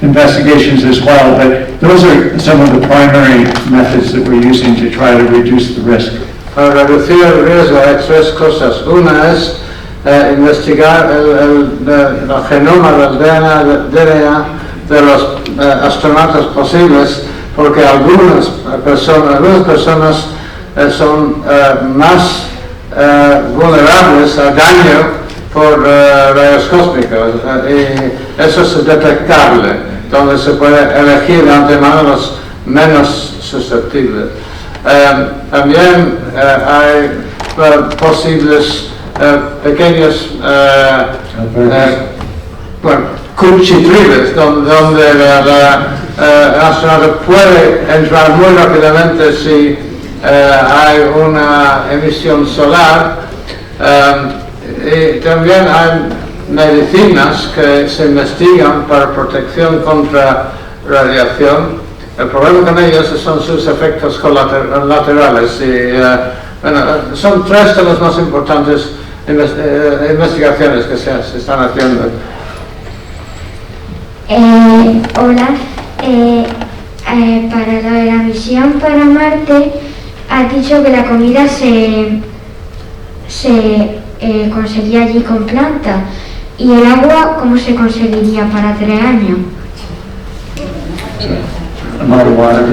investigations as well, but those are some of the primary methods that we're using to try to reduce the risk. Para reducir el riesgo hay tres cosas. Una es investigar el genoma del DNA de los astronautas posibles, porque algunas personas son más vulnerables a daño por rayos cósmicos, y eso es detectable, donde se puede elegir de antemano los menos susceptibles. También hay posibles pequeños cuchitriles donde el astronauta puede entrar muy rápidamente si hay una emisión solar. Y también hay medicinas que se investigan para protección contra radiación. El problema con ellos son sus efectos colaterales, y son tres de las más importantes investigaciones que se están haciendo. Hola, Para lo de la misión para Marte, has dicho que la comida se conseguía allí con plantas. ¿Y el agua cómo se conseguiría para 3 años? Amount of water,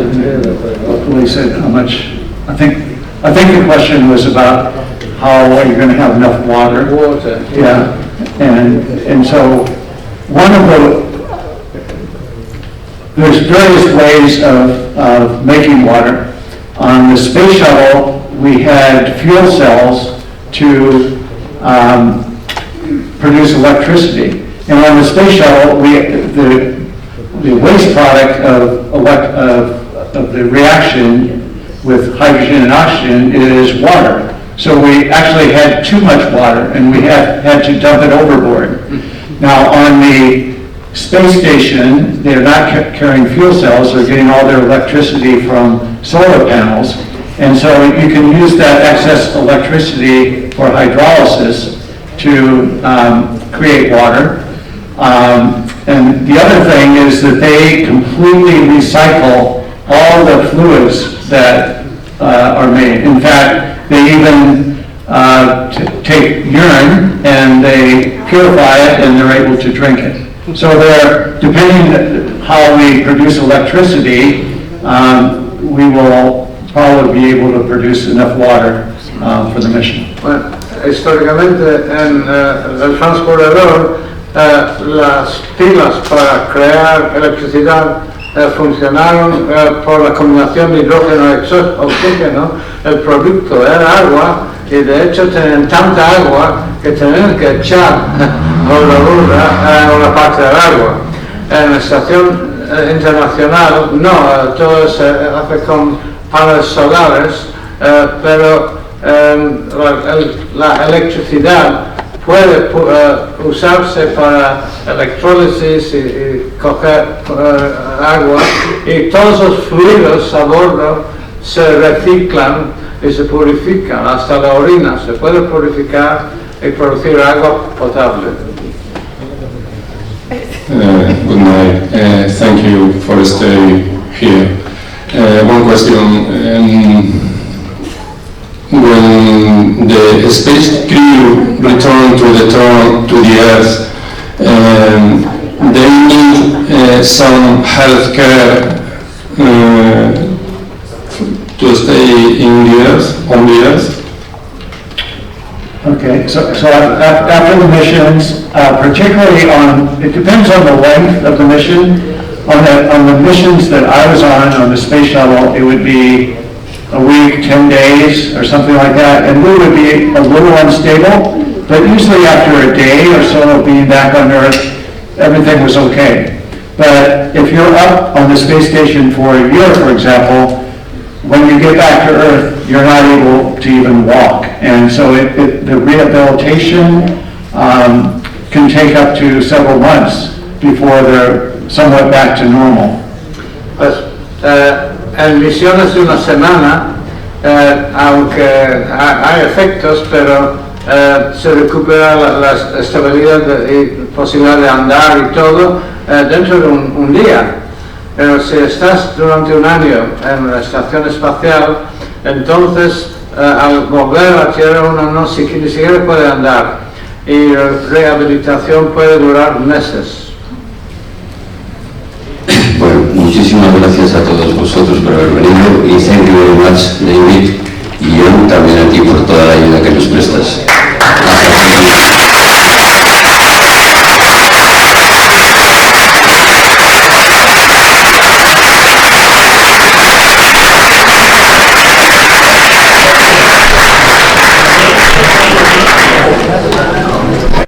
Willie said how much, I think the question was about how are you going to have enough water? Water. Yeah, and so one of there's various ways of making water. On the space shuttle, we had fuel cells to produce electricity. And on the space shuttle, the waste product of the reaction with hydrogen and oxygen is water. So we actually had too much water, and we had to dump it overboard. Now on the space station, they're not carrying fuel cells, they're getting all their electricity from solar panels. And so you can use that excess electricity for hydrolysis to create water. And the other thing is that they completely recycle all the fluids that are made. In fact, they even take urine and they purify it and they're able to drink it. So they're, depending on how we produce electricity, we will probably be able to produce enough water for the mission. Bueno, históricamente en el transportador las pilas para crear electricidad funcionaron por la combinación de hidrógeno y oxígeno. El producto era agua y de hecho tenían tanta agua que tenían que echar una parte del agua. En la estación internacional no, todo se hace con paneles solares, pero la electricidad puede usarse para electrólisis y coger agua, y todos los fluidos a bordo se reciclan y se purifican, hasta la orina se puede purificar y producir agua potable. Good night. Thank you for staying here. One question. When the space crew return to the Earth, they need some health care to stay on the Earth. Okay, so after the missions, particularly it depends on the length of the mission. On the missions that I was on the space shuttle, it would be a week, 10 days, or something like that, and we would be a little unstable, but usually after a day or so of being back on Earth, everything was okay. But if you're up on the space station for a year, for example, when you get back to Earth, you're not able to even walk. And so the rehabilitation can take up to several months before they're somewhat back to normal. En misiones de una semana, aunque hay efectos, pero se recupera la estabilidad y posibilidad de andar y todo dentro de un día. Pero si estás durante un año en la estación espacial, entonces al volver a la Tierra uno ni siquiera puede andar, y la rehabilitación puede durar meses. Bueno, muchísimas gracias a todos vosotros por haber venido, y thank you very much, David, y yo también a ti por toda la ayuda que nos prestas.